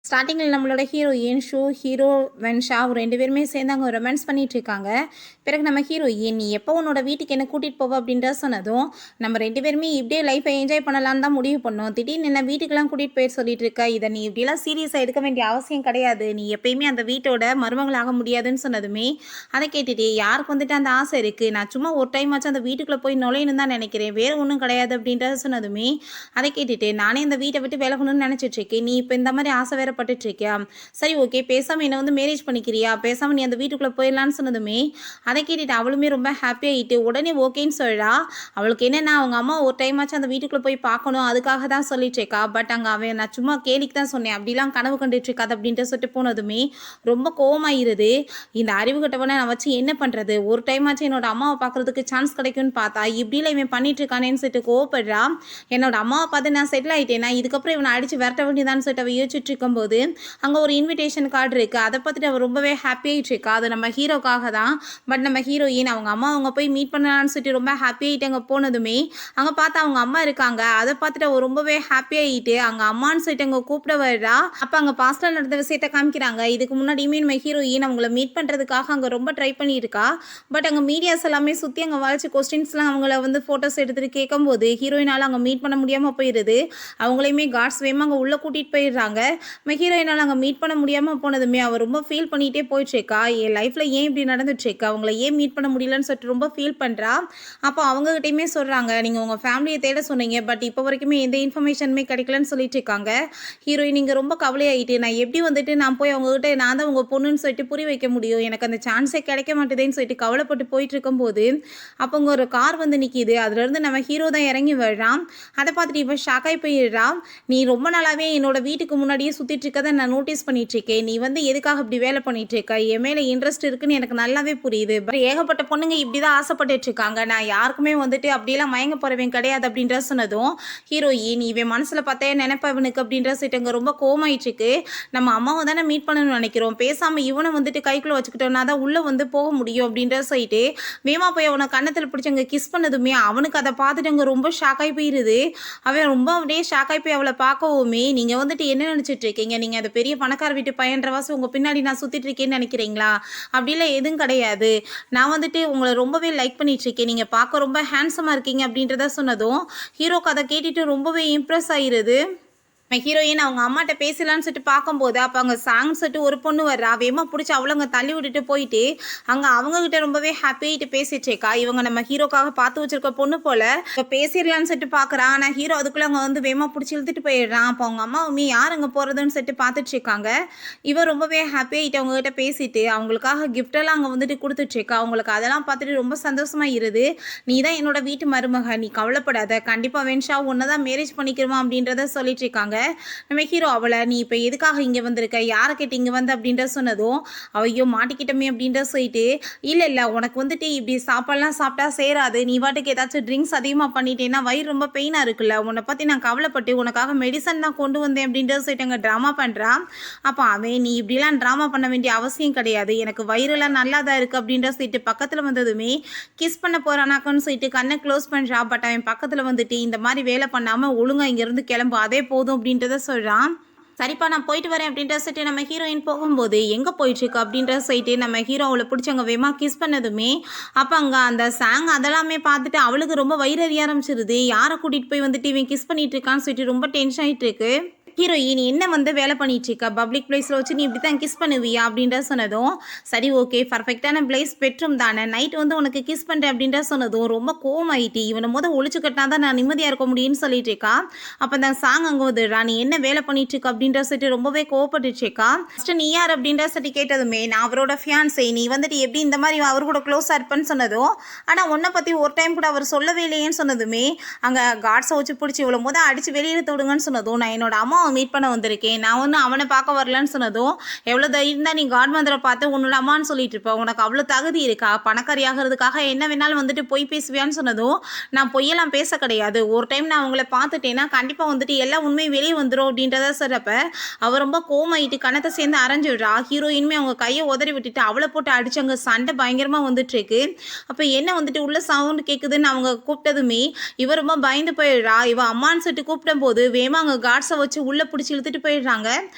ஸ்டார்டிங்கில் நம்மளோட heroine hero வென்ஷா 2 பேருமே சேர்ந்து அங்கே ரொமான்ஸ் பண்ணிட்டு இருக்காங்க. பிறகு நம்ம ஹீரோயின் நீ எப்போ உன்னோட வீட்டுக்கு என்ன கூட்டிகிட்டு போவ அப்படின்ற சொன்னதும் நம்ம 2 பேருமே இப்படியே லைஃப்பை என்ஜாய் பண்ணலான்னு தான் முடிவு பண்ணோம். திடீர்னு என்ன வீட்டுக்கெல்லாம் கூட்டிகிட்டு போய் சொல்லிட்டு இருக்க, இதை நீ இப்படிலாம் சீரியஸாக எடுக்க வேண்டிய அவசியம் கிடையாது, நீ எப்பயுமே அந்த வீட்டோட மருமகளாக முடியாதுன்னு சொன்னதுமே அதை கேட்டுட்டு யாருக்கு வந்துட்டு அந்த ஆசை இருக்குது, நான் சும்மா ஒரு டைம் ஆச்சு அந்த வீட்டுக்குள்ளே போய் நுழையணும் தான் நினைக்கிறேன், வேறு ஒன்றும் கிடையாது அப்படின்றத சொன்னதுமே அதை கேட்டுட்டு நானே இந்த வீட்டை விட்டு விலகணும்னு நினச்சிட்டு இருக்கேன், நீ இப்போ இந்த மாதிரி ஆசை வேற பட்டுட்டு இருக்கியா, சரி ஓகே பேசாமல் என்னை வந்து மேரேஜ் பண்ணிக்கிறியா, பேசாமல் நீ அந்த வீட்டுக்குள்ளே போயிடலான்னு சொன்னதுமே அதை கேட்டுட்டு அவளுமே ரொம்ப ஹாப்பியாகிட்டு உடனே ஓகேன்னு சொல்கிறா. அவளுக்கு என்னென்னா அவங்க அம்மா ஒரு டைம் ஆச்சு அந்த வீட்டுக்குள்ளே போய் பார்க்கணும் அதுக்காக தான் சொல்லிட்டு இருக்கா. பட் அங்கே அவன் நான் சும்மா கேலிக்கு தான் சொன்னேன், அப்படிலாம் கனவு கண்டுட்டு இருக்காது அப்படின்ட்டு சொல்லிட்டு போனதுமே ரொம்ப கோவமாயிருது. இந்த அறிவு கட்டவனை நான் வச்சு என்ன பண்ணுறது, ஒரு டைம் ஆச்சு என்னோட அம்மாவை பார்க்குறதுக்கு சான்ஸ் கிடைக்கும்னு பார்த்தா இப்படிலாம் இவன் பண்ணிட்டு இருக்கானேன்னு சொல்லிட்டு கோவப்படுறா. என்னோட அம்மாவை பார்த்து நான் செட்டில் ஆகிட்டேன், நான் இதுக்கப்புறம் இவனை அடித்து விரட்ட வேண்டியதான்னு சொல்லிட்டு அவள் யோசிச்சுட்டு இருக்கும்போது அங்கே ஒரு இன்விடேஷன் கார்டு இருக்குது, அதை பார்த்துட்டு அவள் ரொம்பவே ஹாப்பியாகிட்டு இருக்கா. அது நம்ம ஹீரோக்காக தான். பட் நம்ம ஹீரோயின் அவங்க அம்மா அவங்க போய் மீட் பண்ணலான்னு சொல்லிட்டு ரொம்ப ஹாப்பியாகிட்டு அங்கே போனதுமே அங்கே பார்த்தா அவங்க அம்மா இருக்காங்க. அதை பார்த்துட்டு அவள் ரொம்பவே ஹாப்பியாகிட்டு அங்கே அம்மான்னு சொல்லிட்டு அங்கே கூப்பிட வர்றா. அப்போ அங்கே பாஸ்டில் நடந்த விஷயத்தை காமிக்கிறாங்க. இதுக்கு முன்னாடியுமே நம்ம ஹீரோயின் அவங்கள மீட் பண்ணுறதுக்காக அங்கே ரொம்ப ட்ரை பண்ணியிருக்கா. பட் அங்கே மீடியாஸ் எல்லாமே சுற்றி அங்கே வளைச்சி கொஸ்டின்ஸ்லாம் அவங்கள வந்து ஃபோட்டோஸ் எடுத்துகிட்டு கேட்கும்போது ஹீரோயினால் அங்கே மீட் பண்ண முடியாமல் போயிடுது. அவங்களையுமே காட்ஸ் வேகமாக அங்கே உள்ளே கூட்டிகிட்டு போயிடுறாங்க. நம்ம ஹீரோயினால் அங்கே மீட் பண்ண முடியாமல் போனதுமே அவள் ரொம்ப ஃபீல் பண்ணிகிட்டே போயிட்டுருக்கா. என் லைஃப்பில் ஏன் இப்படி நடந்துட்டுருக்கா, அவங்கள ஏன் மீட் பண்ண முடியலன்னு சொல்லிட்டு ரொம்ப ஃபீல் பண்ணுறா. அப்போ அவங்ககிட்டையுமே சொல்கிறாங்க, நீங்கள் உங்கள் ஃபேமிலியை தேட சொன்னீங்க, பட் இப்போ வரைக்குமே எந்த இன்ஃபர்மேஷனுமே கிடைக்கலன்னு சொல்லிட்டு இருக்காங்க. ஹீரோயின் நீங்கள் ரொம்ப கவலையாகிட்டு நான் எப்படி வந்துட்டு நான் போய் அவங்ககிட்ட நான் தான் உங்கள் பொண்ணுன்னு சொல்லிட்டு புரிய வைக்க முடியும், எனக்கு அந்த சான்ஸே கிடைக்க மாட்டேதுன்னு சொல்லிட்டு கவலைப்பட்டு போயிட்டு இருக்கும்போது அப்போ அங்கே ஒரு கார் வந்து நிற்கிது. அதுலேருந்து நம்ம ஹீரோ தான் இறங்கி வர்றான். அதை பார்த்துட்டு இப்போ ஷாக்காகி போயிடுறான். நீ ரொம்ப நாளாகவே என்னோட வீட்டுக்கு முன்னாடியே சுற்றிட்டு இருக்கதை நான் நோட்டீஸ் பண்ணிட்டு இருக்கேன், நீ வந்து எதுக்காக இப்படி வேலை பண்ணிட்டு இருக்க, என் மேலே இன்ட்ரெஸ்ட் இருக்குன்னு எனக்கு நல்லாவே புரியுது, பட் ஏகப்பட்ட பொண்ணுங்க இப்படி தான் ஆசைப்பட்டுட்டு இருக்காங்க, நான் யாருக்குமே வந்துட்டு அப்படியெல்லாம் மயங்க போறவன் கிடையாது அப்படின்ற சொன்னதும் ஹீரோயின் இவன் மனசில் பார்த்தே நினைப்பவனுக்கு அப்படின்ற சொல்லிட்டு ரொம்ப கோமாயிட்டு இருக்கு. நம்ம அம்மாவை தானே மீட் பண்ணணும்னு நினைக்கிறோம், பேசாமல் இவனை வந்துட்டு கைக்குள்ளே வச்சுக்கிட்டோம்னா தான் உள்ளே வந்து போக முடியும் அப்படின்ற சொல்லிட்டு வேமா போய் அவனை கன்னத்தில் பிடிச்சி அங்கே கிஸ் பண்ணதுமே அவனுக்கு அதை பார்த்துட்டு அங்கே ரொம்ப ஷாக்காகி போயிடுது. அவன் ரொம்ப அப்படியே ஷாக்காகி போய் அவளை பார்க்கவுமே நீங்கள் வந்துட்டு என்ன நினச்சிட்டு இருக்கீங்க, நீங்கள் அதை பெரிய பணக்கார வீட்டு பையன்ற வாசி உங்கள் பின்னாடி நான் சுற்றிட்டு இருக்கேன்னு நினைக்கிறீங்களா, அப்படிலாம் எதுவும் கிடையாது, நான் வந்துட்டு உங்களை ரொம்பவே லைக் பண்ணிட்டு இருக்கேன், நீங்கள் பார்க்க ரொம்ப ஹேண்ட்ஸமாக இருக்கீங்க அப்படின்றத சொன்னதும் ஹீரோக்கு அதை கேட்டுட்டு ரொம்பவே இம்ப்ரெஸ் ஆகிருது. ஹீரோயின் அவங்க அம்மாட்ட பேசலான்னு சொல்லிட்டு பார்க்கும்போது அப்போ அங்கே சாங் சொல்லிட்டு ஒரு பொண்ணு வர்றா. வேமா பிடிச்சி அவளங்க தள்ளி விட்டுட்டு போயிட்டு அங்கே அவங்ககிட்ட ரொம்பவே ஹாப்பியாகிட்டு பேசிட்டு இருக்கா. இவங்க நம்ம ஹீரோக்காக பார்த்து வச்சிருக்க பொண்ணு போல் இப்போ பேசிடலான்னு சொல்லிட்டு பார்க்குறான். ஆனால் ஹீரோ அதுக்குள்ளே அங்கே வந்து வேமா பிடிச்சி இழுத்துட்டு போயிடுறான். அப்போ அவங்க அம்மாவுமே யார் அங்கே போகிறதுன்னு சொல்லிட்டு பார்த்துட்டு இருக்காங்க. இவன் ரொம்பவே ஹாப்பியாகிட்டு அவங்ககிட்ட பேசிட்டு அவங்களுக்காக கிஃப்டெல்லாம் அங்கே வந்துட்டு கொடுத்துட்ருக்கா. அவங்களுக்கு அதெல்லாம் பார்த்துட்டு ரொம்ப சந்தோஷமாக இருது. நீ தான் என்னோட வீட்டு மருமக, நீ கவலைப்படாத, கண்டிப்பாக வென்ஷா ஒன்று தான் மேரேஜ் பண்ணிக்கிறோமா அப்படின்றத சொல்லிட்டு இருக்காங்க. நம்ம ஹீரோ அவளை நீ இப்போ எதுக்காக இங்கே வந்திருக்க, யாரை கேட்டு இங்கே வந்து அப்படின்ற சொன்னதும் அவையோ மாட்டிக்கிட்டமே அப்படின்ற சொல்லிட்டு இல்லை உனக்கு வந்துட்டு இப்படி சாப்பாடெல்லாம் சாப்பிட்டா சேராது, நீ வாட்டுக்கு ஏதாச்சும் ட்ரிங்க்ஸ் அதிகமாக பண்ணிட்டேன்னா வயிறு ரொம்ப பெயினாக இருக்குல்ல, உன்னை பற்றி நான் கவலைப்பட்டு உனக்காக மெடிசன் தான் கொண்டு வந்தேன் அப்படின்ற சொல்லிட்டு அங்கே ட்ராமா பண்ணுறான். அப்போ அவன் நீ இப்படிலாம் ட்ராமா பண்ண வேண்டிய அவசியம் கிடையாது, எனக்கு வயிறுலாம் நல்லா தான் இருக்குது அப்படின்ற சொல்லிட்டு பக்கத்தில் வந்ததுமே கிஸ் பண்ண போகிறானாக்குன்னு சொல்லிட்டு கண்ணை க்ளோஸ் பண்ணுறா. பட் அவன் பக்கத்தில் வந்துட்டு இந்த மாதிரி வேலை பண்ணாமல் ஒழுங்காக இங்கேருந்து கிளம்பு, அதே போதும் அப்படின்றத சொல்கிறான். சரிப்பா நான் போயிட்டு வரேன் அப்படின்ற சொல்லிட்டு நம்ம ஹீரோயின் போகும்போது எங்கே போயிட்டுருக்கு அப்படின்ற சொல்லிட்டு நம்ம ஹீரோ அவளை பிடிச்சி அங்கே வேமா கிஸ் பண்ணதுமே அப்போ அங்கே அந்த சாங் அதெல்லாமே பார்த்துட்டு அவளுக்கு ரொம்ப வயிறு அறிய ஆரம்பிச்சிருது. யாரை கூட்டிகிட்டு போய் வந்துட்டு இவன் கிஸ் பண்ணிட்டு இருக்கான்னு சொல்லிட்டு ரொம்ப டென்ஷன் ஆகிட்டு இருக்கு. ஹீரோயின் என்ன வந்து வேலை பண்ணிட்டு இருக்கா, பப்ளிக் பிளேஸில் வச்சு நீ இப்படி தான் கிஸ் பண்ணுவியா அப்படின்ற சொன்னதும் சரி ஓகே பர்ஃபெக்டான பிளேஸ் பெட்ரூம் தானே, நைட் வந்து உனக்கு கிஸ் பண்ணுறேன் அப்படின்ற சொன்னதும் ரொம்ப கோவமாயிட்டு இவனை ஒழிச்சு கட்டினா தான் நான் நிம்மதியாக இருக்க முடியும்னு சொல்லிட்டு இருக்கா. அப்போ அந்த சாங் அங்கே வந்துடுறா. நீ என்ன வேலை பண்ணிட்டு இருக்கா அப்படின்ற சொல்லிட்டு ரொம்பவே கோவப்பட்டுட்டு இருக்கா. ஃபஸ்ட்டு நீ யார் அப்படின்ற சொல்லி கேட்டதுமே நான் அவரோட ஃபியான்ஸை, நீ வந்துட்டு எப்படி இந்த மாதிரி அவர் கூட க்ளோஸாக இருப்பேன்னு சொன்னதும் ஆனால் உன்னை பற்றி ஒரு டைம் கூட அவர் சொல்லவே இல்லையேன்னு சொன்னதுமே அங்கே காட்ஸை வச்சு பிடிச்சி இவ்வளோ அடித்து வெளியில் தொடுங்கன்னு சொன்னதும் நான் என்னோட அம்மா மீட் பண்ண வந்திருக்கேன், நான் ஒன்றும் அவனை பார்க்க வரலன்னு சொன்னதும் எவ்வளோ தைரியம் தான் நீ காட் மதரை பார்த்து உன்னோட அம்மான்னு சொல்லிட்டு இருப்ப, உனக்கு அவ்வளோ தகுதி இருக்கா, பணக்காரி ஆகிறதுக்காக என்ன வேணாலும் வந்துட்டு பொய் பேசுவியான்னு சொன்னதும் நான் பொய்யெல்லாம் பேச கிடையாது, ஒரு டைம் நான் அவங்கள பார்த்துட்டேன்னா கண்டிப்பாக வந்துட்டு எல்லா உண்மையும் வெளியே வந்துடும் அப்படின்றத சொல்கிறப்ப அவர் ரொம்ப கோமாயிட்டு கணத்தை சேர்ந்து அரைஞ்சிடுறா. ஹீரோயினுமே அவங்க கையை உதறி விட்டுட்டு அவளை போட்டு அடிச்சு அங்கே சண்டை பயங்கரமாக வந்துட்டு இருக்கு. அப்போ என்ன வந்துட்டு உள்ள சவுண்டு கேட்குதுன்னு அவங்க கூப்பிட்டதுமே இவ ரொம்ப பயந்து போயிடுறா. இவ அம்மான்னு சொல்லிட்டு கூப்பிடும் போது வேமா அங்கே காட்ஸை வச்சு உள்ளே பிடிச்சி இழுத்துட்டு போயிடுறாங்க.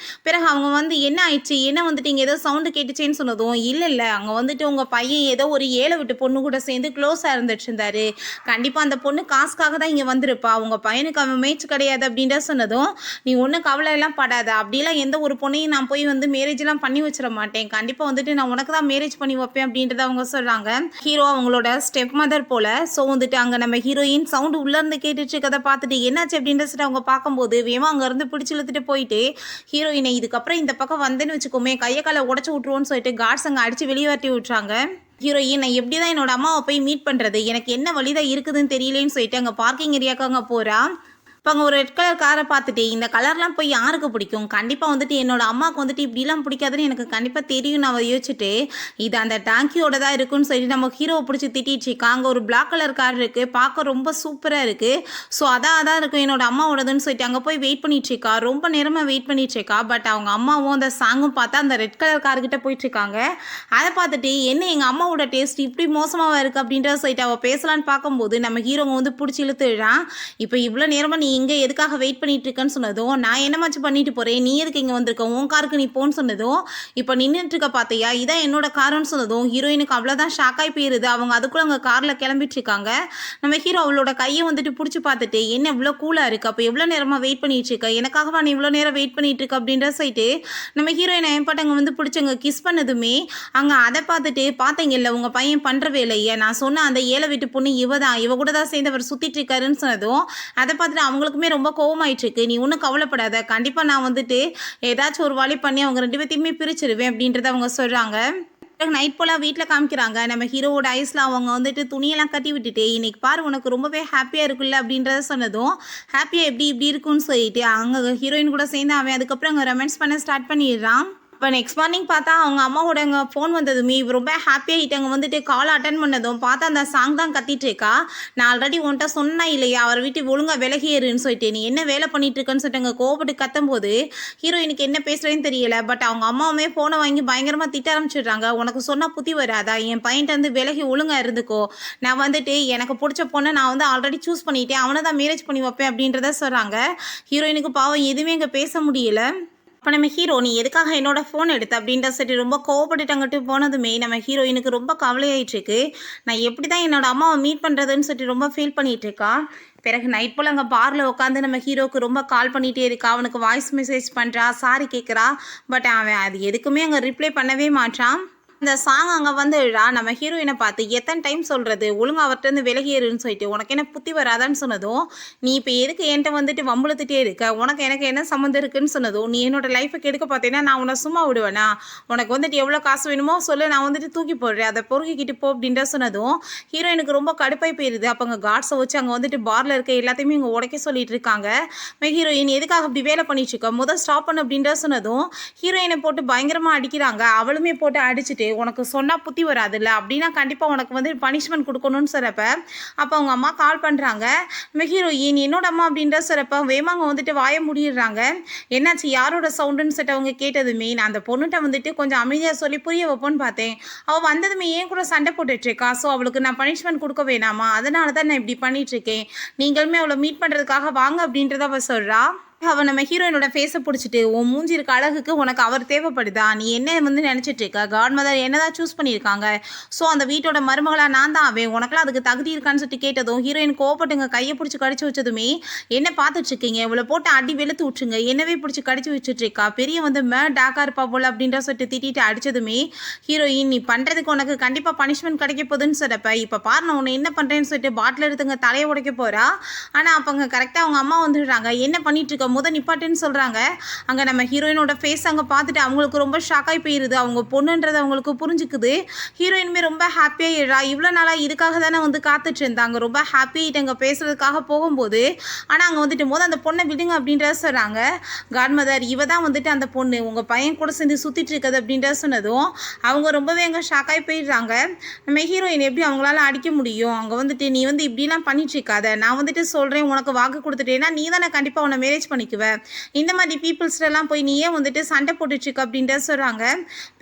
பிறகு அவங்க வந்து என்ன ஆயிடுச்சு, என்ன வந்துட்டு இங்கே ஏதோ சவுண்டு கேட்டுச்சேன்னு சொன்னதும், இல்லை அங்கே வந்துட்டு உங்கள் பையன் ஏதோ ஒரு ஏழை விட்டு பொண்ணு கூட சேர்ந்து க்ளோஸாக இருந்துட்டு இருந்தாரு. கண்டிப்பாக அந்த பொண்ணு காசுக்காக தான் இங்கே வந்திருப்பா. உங்கள் பையனுக்கு அவன் மேய்ச்சி கிடையாது அப்படின்ற சொன்னதும், நீ ஒன்றும் கவலை எல்லாம் படாத. அப்படிலாம் எந்த ஒரு பொண்ணையும் நான் போய் வந்து மேரேஜ்லாம் பண்ணி வச்சிட மாட்டேன். கண்டிப்பாக வந்துட்டு நான் உனக்கு தான் மேரேஜ் பண்ணி வைப்பேன் அப்படின்றத அவங்க சொல்கிறாங்க. ஹீரோ அவங்களோட ஸ்டெப் மதர் போல். ஸோ வந்துட்டு அங்கே நம்ம ஹீரோயின் சவுண்டு உள்ளேருந்து கேட்டுட்டு இருக்கதை பார்த்துட்டு என்னாச்சு அப்படின்றத அவங்க பார்க்கும்போது வேமா அங்கேருந்து பிடிச்சி இழுத்துட்டு போயிட்டு ஹீரோயினை இதுக்கப்புறம் இந்த பக்கம் வந்தேன்னு வச்சுக்கோமே கையை காலை உடச்சி விட்ருவோன்னு சொல்லிட்டு கார்ட்ஸ் அங்கே அடித்து வெளியே வரட்டி விட்றாங்க. ஹீரோயின் நான் எப்படி தான் என்னோட அம்மாவை போய் மீட் பண்ணுறது, எனக்கு என்ன வழிதான் இருக்குதுன்னு தெரியலேன்னு சொல்லிட்டு அங்கே பார்க்கிங் ஏரியாவுக்கு அங்கே போகிறா. இப்போ அங்கே ஒரு ரெட் கலர் காரை பார்த்துட்டு இந்த கலர்லாம் போய் யாருக்கு பிடிக்கும், கண்டிப்பாக வந்துட்டு என்னோட அம்மாவுக்கு வந்துட்டு இப்படிலாம் பிடிக்காதுன்னு எனக்கு கண்டிப்பாக தெரியும். நான் யோசிச்சுட்டு இது அந்த டாங்கியோட தான் இருக்குன்னு சொல்லிட்டு நம்ம ஹீரோவை பிடிச்சி திட்டிடுச்சிக்கா. அங்கே ஒரு பிளாக் கலர் கார் இருக்குது, பார்க்க ரொம்ப சூப்பராக இருக்குது. ஸோ அதான் இருக்கும் என்னோட அம்மாவோடதுன்னு சொல்லிட்டு அங்கே போய் வெயிட் பண்ணிட்டுருக்கா. ரொம்ப நேரமாக வெயிட் பண்ணிட்டுருக்கா. பட் அவங்க அம்மாவும் அந்த சாங்கும் பார்த்தா அந்த ரெட் கலர் கார்கிட்ட போயிட்டுருக்காங்க. அதை பார்த்துட்டு என்ன எங்கள் அம்மாவோட டேஸ்ட் இப்படி மோசமாக இருக்குது அப்படின்றத சொல்லிட்டு அவள் பேசலான்னு பார்க்கும்போது நம்ம ஹீரோங்க வந்து பிடிச்சி இழுத்துடுறான். இப்போ இவ்வளோ நேரமாக நீ இங்கே எதுக்காக வெயிட் பண்ணிட்டு இருக்கேன்னு சொன்னதும், நான் என்னமாச்சும் பண்ணிட்டு போகிறேன், நீ எதுக்கு இங்கே வந்திருக்க, உன் காருக்கு நீ போன்னு சொன்னதும், இப்போ நின்றுட்டு இருக்க பார்த்தியா இதான் என்னோட காருன்னு சொன்னதும் ஹீரோயினுக்கு அவ்வளோதான் ஷாக்காகி போயிருது. அவங்க அதுக்குள்ளே அங்கே காரில் கிளம்பிட்டு இருக்காங்க. நம்ம ஹீரோ அவளோட கையை வந்துட்டு பிடிச்சி பார்த்துட்டு என்ன இவ்வளோ கூலாக இருக்குது, அப்போ எவ்வளோ நேரமாக வெயிட் பண்ணிட்டு இருக்க, எனக்காகவா நீ இவ்வளோ நேரம் வெயிட் பண்ணிட்டு இருக்க அப்படின்ற சைட்டு நம்ம ஹீரோயினை என்பாட்டங்க வந்து பிடிச்சவங்க கிஸ் பண்ணதுமே அங்கே அதை பார்த்துட்டு பார்த்தீங்கல்ல உங்கள் பையன் பண்ணுற வேலையை, நான் சொன்ன அந்த ஏழை வீட்டு பொண்ணு இவ கூட தான் சேர்ந்து அவர் சுற்றிட்டு இருக்காருன்னு சொன்னதும் அதை பார்த்துட்டு அவங்களுக்குமே ரொம்ப கோவமாயிட்டுருக்கு. நீ ஒன்றும் கவலைப்படாத, கண்டிப்பாக நான் வந்துட்டு ஏதாச்சும் ஒரு வழி பண்ணி அவங்க 2 பேர்த்தையுமே பிரிச்சிருவேன் அப்படின்றத அவங்க சொல்கிறாங்க. நைட் போல் வீட்டில் காமிக்கிறாங்க. நம்ம ஹீரோவோட ஐஸில் அவங்க வந்துட்டு துணியெல்லாம் கட்டி விட்டுட்டு இன்னைக்கு பாரு உனக்கு ரொம்பவே ஹாப்பியாக இருக்குல்ல அப்படின்றத சொன்னதும், ஹாப்பியாக இப்படி இருக்குன்னு சொல்லிட்டு அங்கே ஹீரோயின் கூட சேர்ந்து அவன் அதுக்கப்புறம் அங்கே ரொமான்ஸ் பண்ண ஸ்டார்ட் பண்ணிடுறான். இப்போ நெக்ஸ்ட் மார்னிங் பார்த்தா அவங்க அம்மாவோட அங்கே ஃபோன் வந்ததுமே இவ ரொம்ப ஹாப்பியாகிட்டு அங்கே வந்துட்டு கால் அட்டன் பண்ணதும் பார்த்தா அந்த சாங் தான் கத்திட்டு இருக்கா. நான் ஆல்ரெடி உன்ட்ட சொன்னா இல்லையா அவர் வீட்டு ஒழுங்காக விலகியருன்னு சொல்லிட்டு, நீ என்ன வேலை பண்ணிட்டு இருக்கன்னு சொல்லிட்டு அங்கே கோபப்பட்டு கத்தும்போது ஹீரோயினுக்கு என்ன பேசுகிறேன்னு தெரியல. பட் அவங்க அம்மாவுமே ஃபோனை வாங்கி பயங்கரமாக திட்ட ஆரம்பிச்சிடுறாங்க. உனக்கு சொன்னால் புத்தி வராதா, என் பையன்ட்டு வந்து விலகி ஒழுங்காக இருந்துக்கோ, நான் வந்துட்டு எனக்கு பிடிச்ச பொண்ணை நான் வந்து ஆல்ரெடி சூஸ் பண்ணிட்டேன், அவனை தான் மேரேஜ் பண்ணி வைப்பேன் அப்படின்றத சொல்கிறாங்க. ஹீரோயினுக்கு பாவம் எதுவுமே இங்கே பேச முடியல. இப்போ நம்ம ஹீரோ நீ எதுக்காக என்னோட ஃபோன் எடுத்து அப்படின்ற சரி ரொம்ப கோவப்பட்டுட்டாங்கட்டு போனதுமே நம்ம ஹீரோயினுக்கு ரொம்ப கவலையாயிட்டுருக்கு. நான் எப்படி தான் என்னோட அம்மாவை மீட் பண்ணுறதுன்னு சொல்லிட்டு ரொம்ப ஃபீல் பண்ணிகிட்ருக்கா. பிறகு நைட் போல் அங்கே பாரில் உட்காந்து நம்ம ஹீரோவுக்கு ரொம்ப கால் பண்ணிகிட்டே இருக்கா. அவனுக்கு வாய்ஸ் மெசேஜ் பண்ணுறா, சாரி கேட்குறா. பட் அவன் அது எதுக்குமே அங்கே ரிப்ளை பண்ணவே மாட்டான். இந்த சாங் அங்கே வந்துடுறா. நம்ம ஹீரோயினை பார்த்து எத்தனை டைம் சொல்கிறது ஒழுங்காக அவர்கிட்ட விலகிடுன்னு சொல்லிட்டு, உனக்கு என்ன புத்தி வராதான்னு சொன்னதும், நீ இப்போ எதுக்கு என்கிட்ட வந்துட்டு வம்புழுத்துட்டே இருக்க, உனக்கு எனக்கு என்ன சம்மந்தம் இருக்குன்னு சொன்னதும், நீ என்னோட லைஃபை கெடுக்க பார்த்தீங்கன்னா நான் உன்னை சும்மா விடுவேனா, உனக்கு வந்துட்டு எவ்வளோ காசு வேணுமோ சொல்லு, நான் வந்துட்டு தூக்கி போடுறேன், அதை பொறுக்கிக்கிட்டு போ அப்படின்ற சொன்னதும் ஹீரோயினுக்கு ரொம்ப கடுப்பாய் போயிடுது. அப்போ அங்கே கார்ட்ஸை வச்சு அங்கே வந்துட்டு பாரில் இருக்க எல்லாத்தையுமே இங்கே உடைக்க சொல்லிட்டு இருக்காங்க. ஹீரோயின் எதுக்காக அப்படி வேலை பண்ணிட்டு இருக்கா, முதல் ஸ்டாப் பண்ணு அப்படின்ற சொன்னதும் ஹீரோயினை போட்டு பயங்கரமாக அடிக்கிறாங்க. அவளுமே போட்டு அடிச்சுட்டு உனக்கு சொன்னால் புத்தி வராதுல்ல அப்படின்னா கண்டிப்பாக உனக்கு வந்து பனிஷ்மெண்ட் கொடுக்கணும்னு சொல்கிறப்ப அப்போ அவங்க அம்மா கால் பண்ணுறாங்க. நம்ம ஹீரோயின் என்னோட அம்மா அப்படின்ற சொல்கிறப்ப வேமாங்க வந்துட்டு வாய முடிடுறாங்க. என்னாச்சு யாரோட சவுண்டுன்னு சொல்லிட்டு அவங்க கேட்டதுமே நான் அந்த பொண்ணுகிட்ட வந்துட்டு கொஞ்சம் அமைதியாக சொல்லி புரிய வைப்போன்னு பார்த்தேன். அவள் வந்ததுமே ஏன் கூட சண்டை போட்டுட்ருக்கா. ஸோ அவளுக்கு நான் பனிஷ்மெண்ட் கொடுக்க வேணாமா, அதனால தான் நான் இப்படி பண்ணிகிட்ருக்கேன், நீங்களுமே அவளை மீட் பண்ணுறதுக்காக வாங்க அப்படின்றத அவள் சொல்கிறா. அவன் நம்ம ஹீரோயினோட ஃபேஸை பிடிச்சிட்டு உன் மூஞ்சி இருக்க அழகுக்கு உனக்கு அவர் தேவைப்படுதா, நீ என்ன வந்து நினச்சிட்டு இருக்க, காட் மதர் என்ன தான் சூஸ் பண்ணியிருக்காங்க, ஸோ அந்த வீட்டோட மருமகளாக நான் தான் அவன், உனக்குலாம் அதுக்கு தகுதி இருக்கான்னு சொல்லிட்டு கேட்டதும் ஹீரோயின் கோவப்பட்டுங்க கையை பிடிச்சி கடிச்சு வச்சதுமே என்ன பார்த்துட்ருக்கீங்க, இவ்வளோ போட்டு அடி வெளுத்து விட்டுருங்க, என்னவே பிடிச்சி கடிச்சு வச்சுட்ருக்கா, பெரிய வந்து டாக்கா இருப்பா போல் அப்படின்ற சொல்லிட்டு திட்டிட்டு அடித்ததுமே ஹீரோயின் நீ பண்ணுறதுக்கு உனக்கு கண்டிப்பாக பனிஷ்மெண்ட் கிடைக்க போகுதுன்னு சொல்கிறப்ப இப்போ பாரு நான் உன்னை என்ன பண்ணுறேன்னு சொல்லிட்டு பாட்டில் எடுத்துங்க தலையை உடைக்க போகிறா. ஆனால் அப்போ அங்கே கரெக்டாக அவங்க அம்மா வந்துடுறாங்க. என்ன பண்ணிட்டு இருக்க நிப்பாட்டுன்னு சொல்கிறாங்க. அங்கே நம்ம ஹீரோயினோட ஃபேஸ் அங்கே பார்த்துட்டு அவங்களுக்கு ரொம்ப ஷாக்காகி போயிடுது. அவங்க பொண்ணுன்றது அவங்களுக்கு புரிஞ்சுக்குது. ஹீரோயினுமே ரொம்ப ஹாப்பியாகிடுறா. இவ்வளோ நாளாக இதுக்காக தானே வந்து காத்துட்டு இருந்தாங்க. ரொம்ப ஹாப்பியாகிட்டு அங்கே பேசுகிறதுக்காக போகும்போது ஆனால் அங்கே வந்துட்டு போது அந்த பொண்ணை விடுங்க அப்படின்றத சொல்கிறாங்க. காட் மதர் இவ தான் வந்துட்டு அந்த பொண்ணு உங்கள் பையன் கூட சேர்ந்து சுற்றிட்டு இருக்குது அப்படின்றத சொன்னதும் அவங்க ரொம்பவே அங்கே ஷாக்காகி போயிடுறாங்க. நம்ம ஹீரோயின் எப்படி அவங்களால அடிக்க முடியும், அங்கே வந்துட்டு நீ வந்து இப்படிலாம் பண்ணிட்டு இருக்காத, நான் வந்துட்டு சொல்கிறேன் உனக்கு வாக்கு கொடுத்துட்டேன்னா நீ தானே கண்டிப்பாக உன்னை மேரேஜ் பண்ணிக்குவேன். இந்த மாதிரி பீப்புள்ஸ்லாம் போய் நீ ஏன் வந்துட்டு சண்டை போட்டுட்ருக்க அப்படின்ட்டு சொல்கிறாங்க.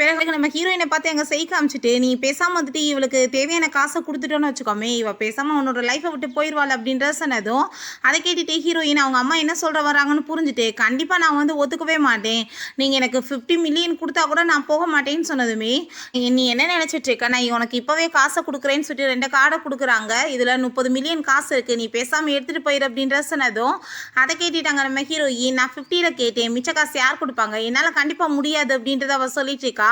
பிறகு நம்ம ஹீரோயினை பார்த்து எங்கள் செய் காமிச்சிட்டு நீ பேசாமல் வந்துட்டு இவளுக்கு தேவையான காசை கொடுத்துட்டோன்னு வச்சுக்கோமே, இவள் பேசாமல் உன்னோட லைஃப்பை விட்டு போயிடுவாள் அப்படின்ற சொன்னதும் அதை கேட்டுட்டு ஹீரோயின் அவங்க அம்மா என்ன சொல்கிற வராங்கன்னு புரிஞ்சுட்டு கண்டிப்பாக நான் வந்து ஒத்துக்கவே மாட்டேன், நீங்கள் எனக்கு 50 மில்லியன் கொடுத்தா கூட நான் போக மாட்டேன்னு சொன்னதுமே நீ என்ன நினச்சிட்டு இருக்க, நான் உனக்கு இப்போவே காசை கொடுக்குறேன்னு சொல்லிட்டு 2 கார்டை கொடுக்குறாங்க, இதில் 30 மில்லியன் காசு இருக்குது, நீ பேசாமல் எடுத்துகிட்டு போயிரு அப்படின்ற சொன்னதும் அதை கேட்டுட்டாங்க நம்ம ஹீரோயின். நான் 50ல் கேட்டேன், மிச்ச காசு யார் கொடுப்பாங்க, என்னால் கண்டிப்பாக முடியாது அப்படின்றத அவள் சொல்லிட்டு இருக்கா.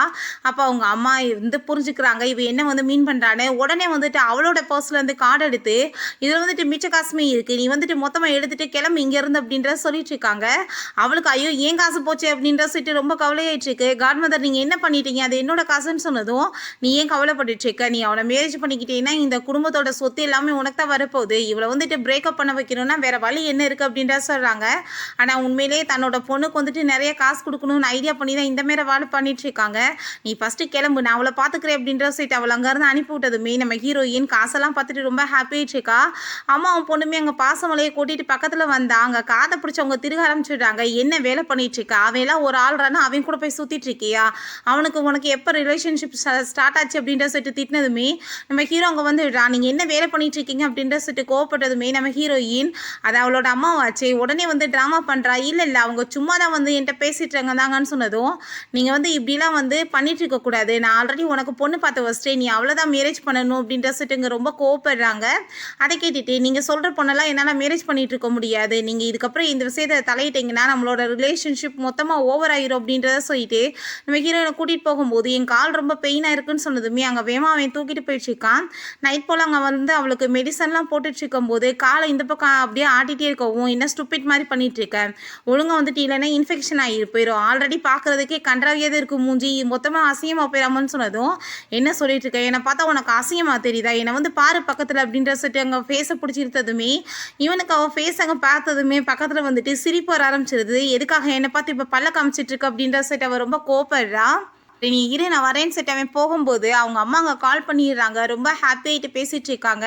அப்போ அவங்க அம்மா வந்து புரிஞ்சுக்கிறாங்க இவ என்ன வந்து மீன் பண்ணுறான்னு. உடனே வந்துட்டு அவளோட பர்ஸ்லேருந்து கார்டு எடுத்து இதில் வந்துட்டு மிச்ச காசுமே இருக்குது, நீ வந்துட்டு மொத்தமாக எடுத்துகிட்டு கிளம்பு இங்கேருந்து அப்படின்ற சொல்லிட்டு இருக்காங்க. அவளுக்கு ஐயோ ஏன் காசு போச்சு அப்படின்ற சொல்லிட்டு ரொம்ப கவலையாயிட்டு இருக்கு. காட் மதர் நீங்கள் என்ன பண்ணிட்டீங்க, அது என்னோட காசுன்னு சொன்னதும் நீ ஏன் கவலைப்பட்டுட்டு இருக்க, நீ அவளை மேரேஜ் பண்ணிக்கிட்டீங்கன்னா இந்த குடும்பத்தோட சொத்து எல்லாமே உனக்கு தான் வரப்போகுது, இவளை வந்துட்டு பிரேக்கப் பண்ண வைக்கணும்னா வேற வழி என்ன இருக்குது அப்படின்ற சொல்கிறாங்க. ஆனால் உண்மையிலேயே தன்னோட பொண்ணுக்கு வந்துட்டு நிறைய காசு கொடுக்கணும்னு ஐடியா பண்ணி தான் இந்த மாரி வேலை பண்ணிட்டு இருக்காங்க. நீ ஃபஸ்ட்டு கிளம்பு, நான் அவளை பார்த்துக்கிறேன் அப்படின்ற சொல்லிட்டு அவளை அங்கேருந்து அனுப்பி விட்டதுமே நம்ம ஹீரோயின் காசெல்லாம் பார்த்துட்டு ரொம்ப ஹாப்பியாகிட்டு இருக்கா. அம்மாவும் பொண்ணுமே அங்கே பாசமலையை கூட்டிகிட்டு பக்கத்தில் வந்தா அங்கே காதை பிடிச்சவங்க திருக ஆரம்பிச்சுடுறாங்க. என்ன வேலை பண்ணிட்டு இருக்கா, அவையெல்லாம் ஒரு ஆள்றானா அவன் கூட போய் சுற்றிட்டு இருக்கியா, அவனுக்கு உனக்கு எப்போ ரிலேஷன்ஷிப் ஸ்டார்ட் ஆச்சு அப்படின்ற சொல்லிட்டு திட்டினதுமே நம்ம ஹீரோ அங்கே வந்துடுறா. நீங்கள் என்ன வேலை பண்ணிட்டு இருக்கீங்க அப்படின்ற சொல்லிட்டு கோவப்பட்டதுமே நம்ம ஹீரோயின் அது அவளோட அம்மாவாச்சு உடனே வந்து ட்ராமா பண்ணுறா. இல்லை அவங்க சும்மா தான் வந்து என்கிட்ட பேசிட்டு இருந்தாங்கன்னு சொன்னதும் நீங்கள் வந்து இப்படிலாம் வந்து பண்ணிட்டு இருக்கக்கூடாது, நான் ஆல்ரெடி உனக்கு பொண்ணு பார்த்து வச்சிட்டேன், நீ அவ்வளோதான் மேரேஜ் பண்ணணும் அப்படின்ற சொல்லிட்டு இங்கே ரொம்ப கோவப்படுறாங்க. அதை கேட்டுட்டு நீங்கள் சொல்கிற பொண்ணெல்லாம் என்னால் மேரேஜ் பண்ணிட்டு இருக்க முடியாது, நீங்கள் இதுக்கப்புறம் இந்த விஷயத்தை தலையிட்டீங்கன்னா நம்மளோட ரிலேஷன்ஷிப் மொத்தமாக ஓவர் ஆயிரும் அப்படின்றத சொல்லிட்டு நம்ம ஹீரோயினை கூட்டிகிட்டு போகும்போது என் கால் ரொம்ப பெயினாக இருக்குன்னு சொன்னதுமே அங்கே வேமா அவன் தூக்கிட்டு போயிட்டுருக்கான். நைட் போல் அங்கே வந்து அவளுக்கு மெடிசன்லாம் போட்டுட்டு இருக்கும்போது காலை இந்த பக்கம் அப்படியே ஆட்டிகிட்டே இருக்கவும் என்ன ஸ்டூபிட் மாதிரி பண்ணிட்டு இருக்கேன், ஒழுங்காக வந்துட்டு இல்லைன்னா இன்ஃபெக்ஷன் ஆகி போயிடும், ஆல்ரெடி பார்க்குறதுக்கே கன்றாவியாக இருக்கும் மூஞ்சி, மொத்தமாக அசிங்கமாக போயிடாமன்னு சொன்னதும் என்ன சொல்லிட்டு இருக்கேன், என்னை பார்த்தா உனக்கு அசிங்கமாக தெரியுதா, என்னை வந்து பாரு பக்கத்தில் அப்படின்ற சொல்லிட்டு அங்கே ஃபேஸை பிடிச்சிருத்ததுமே இவனுக்கு அவள் ஃபேஸ் அங்கே பார்த்ததுமே பக்கத்தில் வந்துட்டு சிரிப்பு வர ஆரம்பிச்சிருது. எதுக்காக என்னை பார்த்து இப்போ பல்ல காமிச்சிட்டு இருக்கு அப்படின்ற சொல்லிட்டு அவள் ரொம்ப கோபப்படுறா. நீ இரு நான் வரேன்னு சொல்லிட்டு அவன் போகும்போது அவங்க அம்மா அங்கே கால் பண்ணிடுறாங்க. ரொம்ப ஹாப்பியாகிட்டு பேசிகிட்டு இருக்காங்க.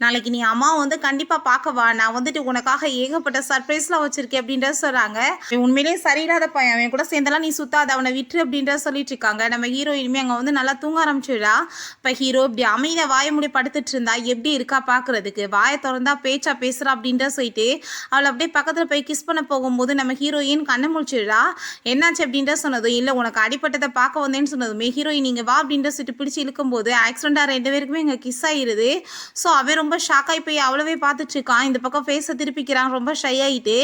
நாளைக்கு நீ அம்மாவை வந்து கண்டிப்பாக பார்க்கவா, நான் வந்துட்டு உனக்காக ஏகப்பட்ட சர்ப்ரைஸ்லாம் வச்சுருக்கேன் அப்படின்றத சொல்கிறாங்க. உண்மையிலேயே சரியில்லாத பையன், அவன் கூட சேர்ந்தெல்லாம் நீ சுத்தாத, அவனை விட்டுரு அப்படின்ற சொல்லிட்டு இருக்காங்க. நம்ம ஹீரோ இனிமேல் அங்கே வந்து நல்லா தூங்க ஆரம்பிச்சிடுறா. இப்போ ஹீரோ இப்படி அமைதியாக வாய முடி படுத்துட்டு இருந்தா எப்படி இருக்கா பார்க்குறதுக்கு, வாயை திறந்தா பேச்சா பேசுகிறா அப்படின்ற சொல்லிட்டு அவளை அப்படியே பக்கத்தில் போய் கிஸ் பண்ண போகும்போது நம்ம ஹீரோயின் கண்ணை முழிச்சிடுறா. என்னாச்சு அப்படின்ற சொன்னதும் இல்லை உனக்கு அடிப்பட்டதை பார்க்க வந்து சொன்னதுமே ஹீரோயின் நீங்கள் வா அப்படின்ற சொல்லிட்டு பிடிச்சி இழுக்கும்போது ஆக்சிடென்ட்டாக 2 பேருக்குமே இங்கே கிஸ் ஆகிடுது. ஸோ அவன் ரொம்ப ஷாக் ஆகி போய் அவ்வளவே பார்த்துட்டு இருக்கான். இந்த பக்கம் ஃபேஸை திருப்பிக்கிறான் ரொம்ப ஷை ஆகிட்டு.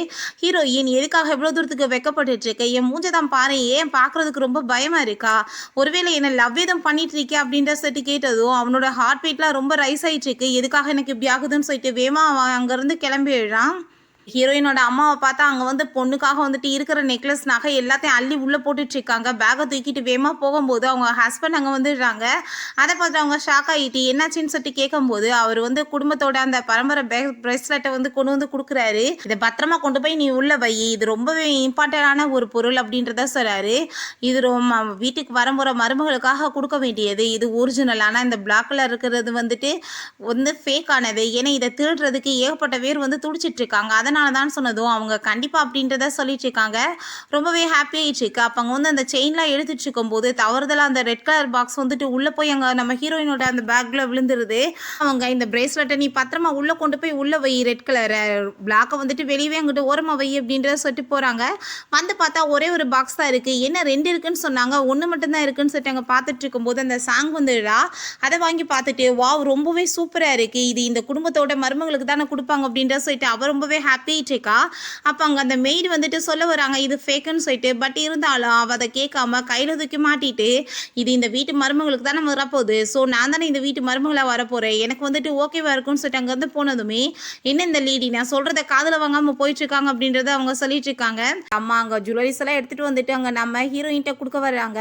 ஹீரோயின் எதுக்காக எவ்வளோ தூரத்துக்கு வெக்கப்பட்டு இருக்க, என் மூஞ்சை தான் பாரு, ஏன் பார்க்குறதுக்கு ரொம்ப பயமாக இருக்கா, ஒருவேளை என்ன லவ் எதுவும் பண்ணிட்டு இருக்கே அப்படின்ற சொல்லிட்டு கேட்டதும் அவனோட ஹார்ட் பீட்லாம் ரொம்ப ரைஸ் ஆகிட்டு இருக்கு. எதுக்காக எனக்கு இப்படி ஆகுதுன்னு சொல்லிட்டு வேமா அவன் அங்கேருந்து கிளம்பிடுறான். ஹீரோயினோட அம்மாவை பார்த்தா அங்கே வந்து பொண்ணுக்காக வந்துட்டு இருக்கிற நெக்லஸ் நகை எல்லாத்தையும் அள்ளி உள்ளே போட்டுட்டு இருக்காங்க. பேக்கை தூக்கிட்டு வேமா போகும்போது அவங்க ஹஸ்பண்ட் அங்கே வந்துடுறாங்க. அதை பார்த்து அவங்க ஷாக் ஆகிட்டு என்னாச்சுன்னு சொல்லிட்டு கேட்கும்போது அவர் வந்து குடும்பத்தோட அந்த பரம்பரை பிரேஸ்லெட்டை வந்து கொண்டு வந்து கொடுக்குறாரு. இதை பத்திரமா கொண்டு போய் நீ உள்ள வை, இது ரொம்பவே இம்பார்ட்டண்டான ஒரு பொருள் அப்படின்றத சொல்கிறாரு. இது ரொம்ப வீட்டுக்கு வரம்புற மருமகளுக்காக கொடுக்க வேண்டியது, இது ஒரிஜினல், ஆனால் இந்த பிளாக் கலர் இருக்கிறது வந்துட்டு ஃபேக் ஆனது, ஏன்னா இதை திருடுறதுக்கு ஏகப்பட்ட பேர் வந்து துடிச்சிட்டு இருக்காங்க, அதனால தான் சொன்னதும் அவங்க கண்டிப்பாக அப்படின்றத சொல்லிட்டு இருக்காங்க. ரொம்பவே ஹாப்பியாகிட்டு இருக்கு. அப்போ அங்கே வந்து அந்த செயின்லாம் எடுத்துட்டு இருக்கும்போது தவறுதலாக அந்த ரெட் கலர் பாக்ஸ் வந்துட்டு உள்ளே போய் அங்கே நம்ம ஹீரோயினோட அந்த பேக்கில் விழுந்துருது. அவங்க இந்த பிரேஸ்லெட்டை நீ பத்திரமா உள்ளே கொண்டு போய் உள்ளே வை, ரெட் கலரை பிளாக்கை வந்துட்டு வெளியே அங்கிட்டு ஓரமாக வை அப்படின்றத சொல்லிட்டு போகிறாங்க. வந்து பார்த்தா ஒரே ஒரு பாக்ஸ் தான் இருக்குது, என்ன 2 இருக்குன்னு சொன்னாங்க, 1 மட்டும்தான் இருக்குன்னு சொல்லிட்டு அங்கே பார்த்துட்டு இருக்கும்போது அந்த சாங் வந்துடுறா. அதை வாங்கி பார்த்துட்டு வாவ் ரொம்பவே சூப்பராக இருக்குது, இது இந்த குடும்பத்தோட மருமகளுக்கு தானே கொடுப்பாங்க அப்படின்றத சொல்லிட்டு அவள் ரொம்பவே ஹாப்பியாகிட்டு இருக்கா. அப்போ அங்கே அந்த மெய்டு வந்துட்டு சொல்ல வராங்க இது ஃபேக்குன்னு சொல்லிட்டு. பட் இருந்தாலும் அவள் அதை கேட்காம கையில் தூக்கி மாட்டிட்டு இது இந்த வீட்டு மருமகளுக்கு தானே வரப்போகுது, ஸோ நான் தானே இந்த வீட்டு மருமகளாக வரப்போகிறேன், எனக்கு வந்துட்டு ஓகேவா இருக்குன்னு சொல்லிட்டு அங்கேருந்து போனதுமே என்ன இந்த லேடி நான் சொல்கிறத காதில் வாங்காமல் போயிட்டுருக்காங்க அப்படின்றத அவங்க சொல்லிட்டு இருக்காங்க. அம்மா அங்கே ஜுவல்லரிஸ் எல்லாம் எடுத்துகிட்டு வந்துட்டு அங்கே நம்ம ஹீரோயின்ட்ட கொடுக்க வர்றாங்க.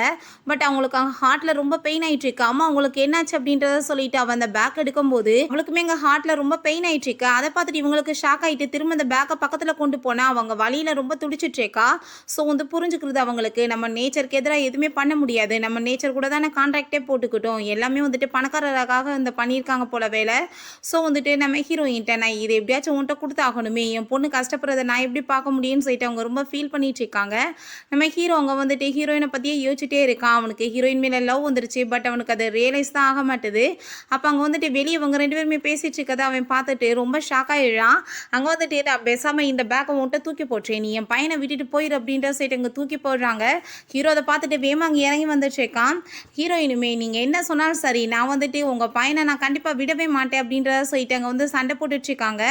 பட் அவங்களுக்கு அங்கே ஹார்ட்டில் ரொம்ப பெயின் ஆகிட்டு இருக்கு. அம்மா அவங்களுக்கு என்னாச்சு அப்படின்றத சொல்லிட்டு அவள் அந்த பேக் எடுக்கும்போது அவளுக்குமே எங்கள் ஹார்ட்டில் ரொம்ப பெயின் ஆகிட்டு இருக்கு. அதை பார்த்துட்டு இவங்களுக்கு ஷாக் ஆகிட்டு திரும்ப அந்த பேக்கை பக்கத்தில் கொண்டு போனால் அவங்க வழியில் ரொம்ப துடிச்சிட்ருக்கா. ஸோ வந்து புரிஞ்சுக்கிறது அவங்களுக்கு நம்ம நேச்சருக்கு எதிராக எதுவுமே பண்ண முடியாது, நம்ம நேச்சர் கூட தானே கான்ட்ராக்டே போட்டுக்கிட்டோம், எல்லாமே வந்துட்டு பணக்காரராக இந்த பண்ணியிருக்காங்க போல வேலை. ஸோ வந்துட்டு நம்ம ஹீரோயின்ட்ட நான் இது எப்படியாச்சும் உன்கிட்ட கொடுத்தாகணுமே, என் பொண்ணு கஷ்டப்படுறத நான் எப்படி பார்க்க முடியும்னு சொல்லிட்டு அவங்க ரொம்ப ஃபீல் பண்ணிட்டு இருக்காங்க. நம்ம ஹீரோ அங்கே வந்துட்டு ஹீரோயினை பற்றியே யோசிச்சுட்டே இருக்கான். அவனுக்கு ஹீரோயின் மேலே லவ் வந்துருச்சு, பட் அவனுக்கு அது ரியலைஸ் தான் ஆக மாட்டுது. அப்போ அங்கே வந்துட்டு வெளியே அவங்க 2 பேருமே பேசிட்டு இருக்கதை அவன் பார்த்துட்டு ரொம்ப ஷாக் ஆகிடுறான். அங்கே வந்துட்டு நான் பேசாமல் இந்த பேக்கை உன்கிட்ட தூக்கி போட்டேன், நீ என் பையனை விட்டுட்டு போயிரு அப்படின்ற சைட்டு அங்கே தூக்கி போடுறாங்க. ஹீரோ அதை பார்த்துட்டு வேமா அங்கே இறங்கி வந்துட்டுருக்கான். ஹீரோயினுமே நீங்கள் என்ன சொன்னாலும் சரி, நான் வந்துட்டு உங்கள் பையனை நான் கண்டிப்பாக விடவே மாட்டேன் அப்படின்றத சொல்லிட்டு அங்கே வந்து சண்டை போட்டுட்ருக்காங்க.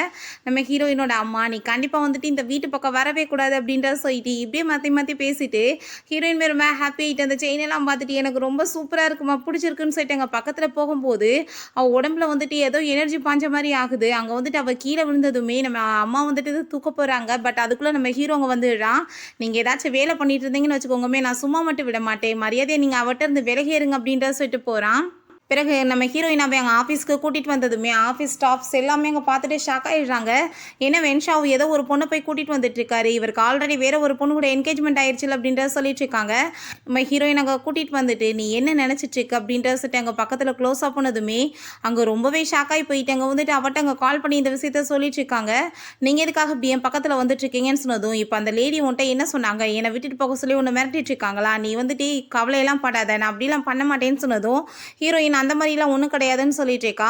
நம்ம ஹீரோயினோட அம்மா நீ கண்டிப்பாக வந்துட்டு இந்த வீட்டு பக்கம் வரவே கூடாது அப்படின்றத சொல்லிட்டு இப்படியே மாற்றி மாற்றி பேசிட்டு ஹீரோயின் மேலே ஹாப்பி ஆகிட்டு அந்த செயினெல்லாம் பார்த்துட்டு எனக்கு ரொம்ப சூப்பராக இருக்குமா, பிடிச்சிருக்குன்னு சொல்லிட்டு அங்கே பக்கத்தில் போகும்போது அவள் உடம்புல வந்துட்டு ஏதோ எனர்ஜி பாஞ்ச மாதிரி ஆகுது. அங்கே வந்துட்டு அவள் கீழே விழுந்ததுமே நம்ம அம்மா வந்துட்டு தூக்க போகிறாங்க. பட் அதுக்குள்ளே நம்ம ஹீரோங்க வந்துடுறான். நீங்கள் ஏதாச்சும் வேலை பண்ணிட்டு இருந்தீங்கன்னு வச்சுக்கோங்கமே, நான் சும்மா மட்டும் விட மாட்டேன், மரியாதையை நீங்கள் அவட்ட இருந்து விலகேறுங்க அப்படின்றத சொல்லிட்டு போகிறான். பிறகு நம்ம ஹீரோயினாவை அங்கே ஆஃபீஸ்க்கு கூட்டிகிட்டு வந்ததுமே ஆஃபீஸ் ஸ்டாஃப்ஸ் எல்லாமே அங்கே பார்த்துட்டு ஷாக் ஆகிடுறாங்க. ஏன்னா வென்ஷாவு ஏதோ ஒரு பொண்ணை போய் கூட்டிகிட்டு வந்துட்டுருக்காரு, இவருக்கு ஆல்ரெடி வேறு ஒரு பொண்ணு கூட என்கேஜ்மெண்ட் ஆயிடுச்சு அப்படின்றத சொல்லிட்டு இருக்காங்க. நம்ம ஹீரோயின் அங்கே கூட்டிகிட்டு வந்துட்டு நீ என்ன நினச்சிட்ருக்கு அப்படின்றத சொல்லிட்டு அங்கே பக்கத்தில் க்ளோஸாக போனதுமே அங்கே ரொம்பவே ஷாக் ஆகி போயிட்டு அங்கே வந்துட்டு அவட்ட அங்கே கால் பண்ணி இந்த விஷயத்த சொல்லிட்டு இருக்காங்க. நீங்கள் எதுக்காக இப்படி என் பக்கத்தில் வந்துட்டுருக்கீங்கன்னு சொன்னதும் இப்போ அந்த லேடி உன்ட்ட என்ன சொன்னாங்க, என்னை விட்டுட்டு போக சொல்லி உன்னை மிரட்டிட்டு இருக்காங்களா, நீ வந்துட்டு கவலையெல்லாம் படாத, நான் அப்படிலாம் பண்ண மாட்டேன்னு சொன்னதும் ஹீரோயின் அந்த மாதிரிலாம் ஒன்றும் கிடையாதுன்னு சொல்லிட்டு இருக்கா.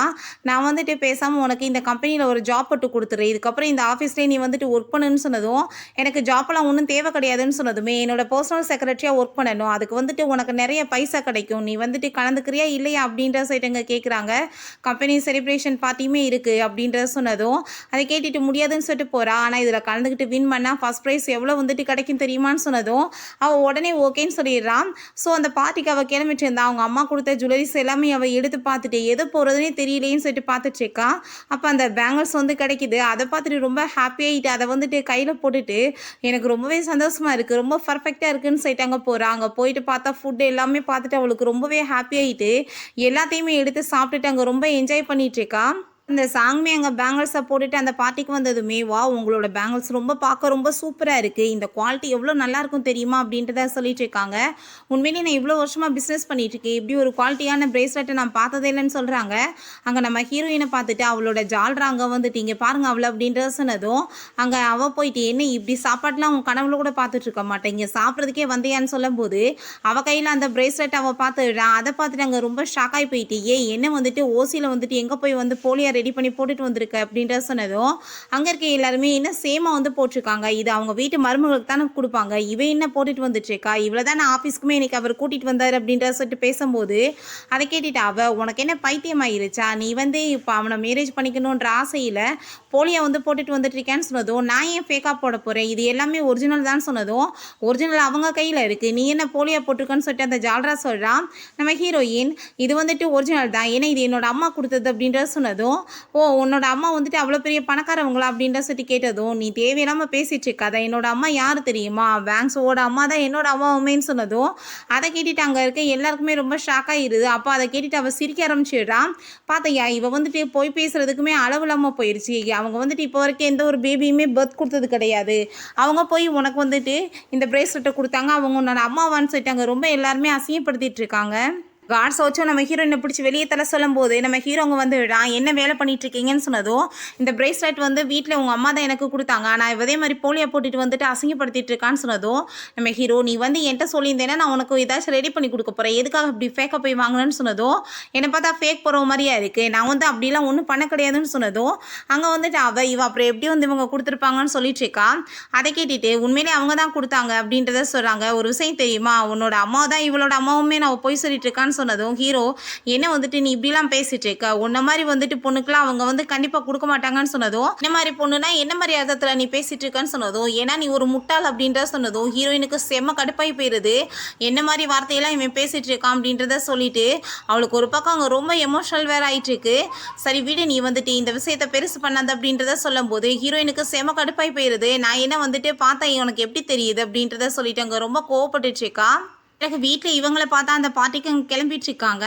நான் வந்துட்டு பேசாமல் உனக்கு இந்த கம்பெனியில் ஒரு ஜாப் போட்டு கொடுத்துரு, இதுக்கப்புறம் இந்த ஆஃபீஸ்லேயே நீ வந்துட்டு ஒர்க் பண்ணுன்னு சொன்னதும் எனக்கு ஜாப்பெல்லாம் ஒன்றும் தேவை கிடையாதுன்னு சொன்னதுமே என்னோட பர்சனல் செக்ரட்டரியாக ஒர்க் பண்ணணும், அதுக்கு வந்துட்டு உனக்கு நிறைய பைசா கிடைக்கும், நீ வந்துட்டு கலந்துக்கிறியா இல்லையா அப்படின்ற சைட்டுங்க கேட்குறாங்க. கம்பெனி செலிப்ரேஷன் பார்ட்டியுமே இருக்குது அப்படின்றத சொன்னதும் அதை கேட்டுட்டு முடியாதுன்னு சொல்லிட்டு போகிறா. ஆனால் இதில் கலந்துக்கிட்டு வின் பண்ணால் ஃபஸ்ட் ப்ரைஸ் எவ்வளோ வந்துட்டு கிடைக்கும் தெரியுமான்னு சொன்னதும் அவள் உடனே ஓகேன்னு சொல்லிடுறான். ஸோ அந்த பார்ட்டிக்கு அவள் கிளம்பிட்டு இருந்தா. அவங்க அம்மா கொடுத்த ஜுவல்லரிஸ் எல்லாமே அவள் எடுத்து பார்த்துட்டு எது போகிறதுனே தெரியலேன்னு சொல்லிட்டு பார்த்துட்ருக்கா. அப்போ அந்த பேங்கிள்ஸ் வந்து கிடைக்கிது. அதை பார்த்துட்டு ரொம்ப ஹாப்பியாகிட்டு அதை வந்துட்டு கையில் போட்டுட்டு எனக்கு ரொம்பவே சந்தோஷமாக இருக்குது, ரொம்ப பர்ஃபெக்டாக இருக்குதுன்னு சொல்லிட்டு அங்கே போகிறா. அங்கே போயிட்டு பார்த்தா ஃபுட்டு எல்லாமே பார்த்துட்டு அவளுக்கு ரொம்பவே ஹாப்பியாகிட்டு எல்லாத்தையுமே எடுத்து சாப்பிட்டுட்டு அங்கே ரொம்ப என்ஜாய் பண்ணிகிட்ருக்கா. இந்த சாங்மே அங்கே பேங்கிள்ஸை போட்டுட்டு அந்த பார்ட்டிக்கு வந்ததுமே வா உங்களோட பேங்கிள்ஸ் ரொம்ப பார்க்க ரொம்ப சூப்பராக இருக்குது, இந்த குவாலிட்டி எவ்வளோ நல்லாயிருக்கும் தெரியுமா அப்படின்றத சொல்லிட்டு இருக்காங்க. உண்மையிலேயே நான் இவ்வளோ வருஷமாக பிஸ்னஸ் பண்ணிகிட்ருக்கேன், இப்படி ஒரு குவாலிட்டியான ப்ரேஸ்லெட்டை நான் பார்த்ததே இல்லைன்னு சொல்கிறாங்க. அங்கே நம்ம ஹீரோயினை பார்த்துட்டு அவளோட ஜால்ரா அங்கே வந்துட்டு இங்கே பாருங்கள் அவளை அப்படின்றத சொன்னதும் அங்கே அவள் போயிட்டு என்ன இப்படி சாப்பாடுலாம் உன் கனவுல கூட பார்த்துட்டு இருக்க மாட்டேன், இங்கே சாப்பிட்றதுக்கே வந்தியான்னு சொல்லும்போது அவள் கையில் அந்த ப்ரேஸ்லெட் அவள் பார்த்துடுறான். அதை பார்த்துட்டு அங்கே ரொம்ப ஷாக்காகி போயிட்டு என்ன வந்துட்டு ஓசியில் வந்துட்டு எங்கே போய் வந்து போலியா ரெடி பண்ணி போட்டுட்டு வந்திருக்க அப்படின்ற சொன்னதும் அங்கே இருக்க எல்லாருமே என்ன சேமாக வந்து போட்டிருக்காங்க, இது அவங்க வீட்டு மருமகளுக்கு தானே கொடுப்பாங்க, இவன் என்ன போட்டுட்டு வந்துட்டுருக்கா, இவ்வளோ தானே ஆஃபீஸ்க்குமே இன்னைக்கு அவர் கூட்டிகிட்டு வந்தார் அப்படின்ற சொல்லிட்டு பேசும்போது அதை கேட்டுட்டு அவள் உனக்கு என்ன பைத்தியமாயிருச்சா, நீ வந்து இப்போ அவனை மேரேஜ் பண்ணிக்கணுன்ற ஆசையில் போலியா வந்து போட்டுட்டு வந்துட்டுருக்கேன்னு சொன்னதும் நான் ஏன் ஃபேக்காக போட போகிறேன், இது எல்லாமே ஒரிஜினல் தான் சொன்னதும் ஒரிஜினல் அவங்க கையில் இருக்குது, நீ என்ன போலியா போட்டிருக்கன்னு சொல்லிட்டு அந்த ஜால்ரா சொல்கிறான். நம்ம ஹீரோயின் இது வந்துட்டு ஒரிஜினல் தான், ஏன்னா இது என்னோட அம்மா கொடுத்தது அப்படின்ற சொன்னதும் ஓ உன்னோட அம்மா வந்துட்டு அவ்வளோ பெரிய பணக்காரவங்களா அப்படின்ற சொல்லி கேட்டதும் நீ தேவையில்லாமல் பேசிட்டு இருக்காத, என்னோட அம்மா யார் தெரியுமா, பேங்க்ஸோட அம்மா தான் என்னோட அம்மாவுமேன்னு சொன்னதும் அதை கேட்டுட்டு அங்கே இருக்க எல்லாருக்குமே ரொம்ப ஷாக் ஆகிடுது. அப்போ அதை கேட்டுட்டு அவள் சிரிக்க ஆரம்பிச்சிடுறான். பார்த்தையா இவ வந்துட்டு போய் பேசுறதுக்குமே அளவு இல்லாமல் போயிடுச்சு, அவங்க வந்துட்டு இப்போ வரைக்கும் எந்த ஒரு பேபியுமே பர்த் கொடுத்தது கிடையாது, அவங்க போய் உனக்கு வந்துட்டு இந்த பிரேஸ்லெட்டை கொடுத்தாங்க, அவங்க உன்னோட அம்மாவான்னு சொல்லிட்டு அங்கே ரொம்ப எல்லாருமே அசிங்கப்படுத்திட்டு இருக்காங்க. கார்ட்ஸ் வச்சும் நம்ம ஹீரோயினை பிடிச்சி வெளியே தர சொல்லும் போது நம்ம ஹீரோங்க வந்து என்ன வேலை பண்ணிட்டு இருக்கீங்கன்னு சொன்னதும் இந்த பிரேஸ்லெட் வந்து வீட்டில் உங்கள் அம்மா தான் எனக்கு கொடுத்தாங்க, நான் இதே மாதிரி போலியா போட்டுட்டு வந்துட்டு அசிங்கப்படுத்திட்டு இருக்கான்னு சொன்னதும் நம்ம ஹீரோ நீ வந்து என்கிட்ட சொல்லியிருந்தேன்னா நான் உனக்கு ஏதாச்சும் ரெடி பண்ணி கொடுக்க போகிறேன், எதுக்காக இப்படி ஃபேக்காக போய் வாங்கணும்னு சொன்னதும் என்னை பார்த்தா ஃபேக் போகிற மாதிரியா இருக்குது, நான் வந்து அப்படிலாம் ஒன்றும் பண்ண கிடையாதுன்னு சொன்னதும் அங்கே வந்துட்டு இவ அப்புறம் எப்படி வந்து இவங்க கொடுத்துருப்பாங்கன்னு சொல்லிட்டு இருக்கா. அதை கேட்டுட்டு உண்மையிலே அவங்க தான் கொடுத்தாங்க அப்படின்றத சொல்கிறாங்க. ஒரு விஷயம் தெரியுமா, உன்னோட அம்மா தான் இவளோட அம்மாவுமே நான் போய் சொல்லிட்டு இருக்கான்னு சொன்னதும் ஹீரோ என்ன வந்துட்டு நீ இப்படிலாம் பேசிட்டு இருக்க, உன்ன மாதிரி வந்துட்டு பொண்ணுக்குலாம் அவங்க வந்து கண்டிப்பாக கொடுக்க மாட்டாங்கன்னு சொன்னதும் என்ன மாதிரி பொண்ணுனா என்ன மாதிரி அர்த்தத்தில் நீ பேசிட்டு இருக்கன்னு சொன்னதும் ஏன்னா நீ ஒரு முட்டாள் அப்படின்ற சொன்னதும் ஹீரோயினுக்கு செம்ம கடுப்பாகி போயிடுது, என்ன மாதிரி வார்த்தையெல்லாம் இவன் பேசிட்டு இருக்கான் அப்படின்றத சொல்லிட்டு அவளுக்கு ஒரு பக்கம் அங்கே ரொம்ப எமோஷனல் வேற ஆயிட்டு இருக்கு. சரி விடு நீ வந்துட்டு இந்த விஷயத்தை பெருசு பண்ணாத அப்படின்றத சொல்லும் போது ஹீரோயினுக்கு செம்ம கடுப்பாகி போயிடுது. நான் என்ன வந்துட்டு பார்த்தேன் உனக்கு எப்படி தெரியுது அப்படின்றத சொல்லிட்டு அங்கே ரொம்ப கோவப்பட்டுட்டு இருக்கா. பிறகு வீட்டில் இவங்கள பார்த்தா அந்த பார்ட்டிக்கு கிளம்பிட்டு இருக்காங்க.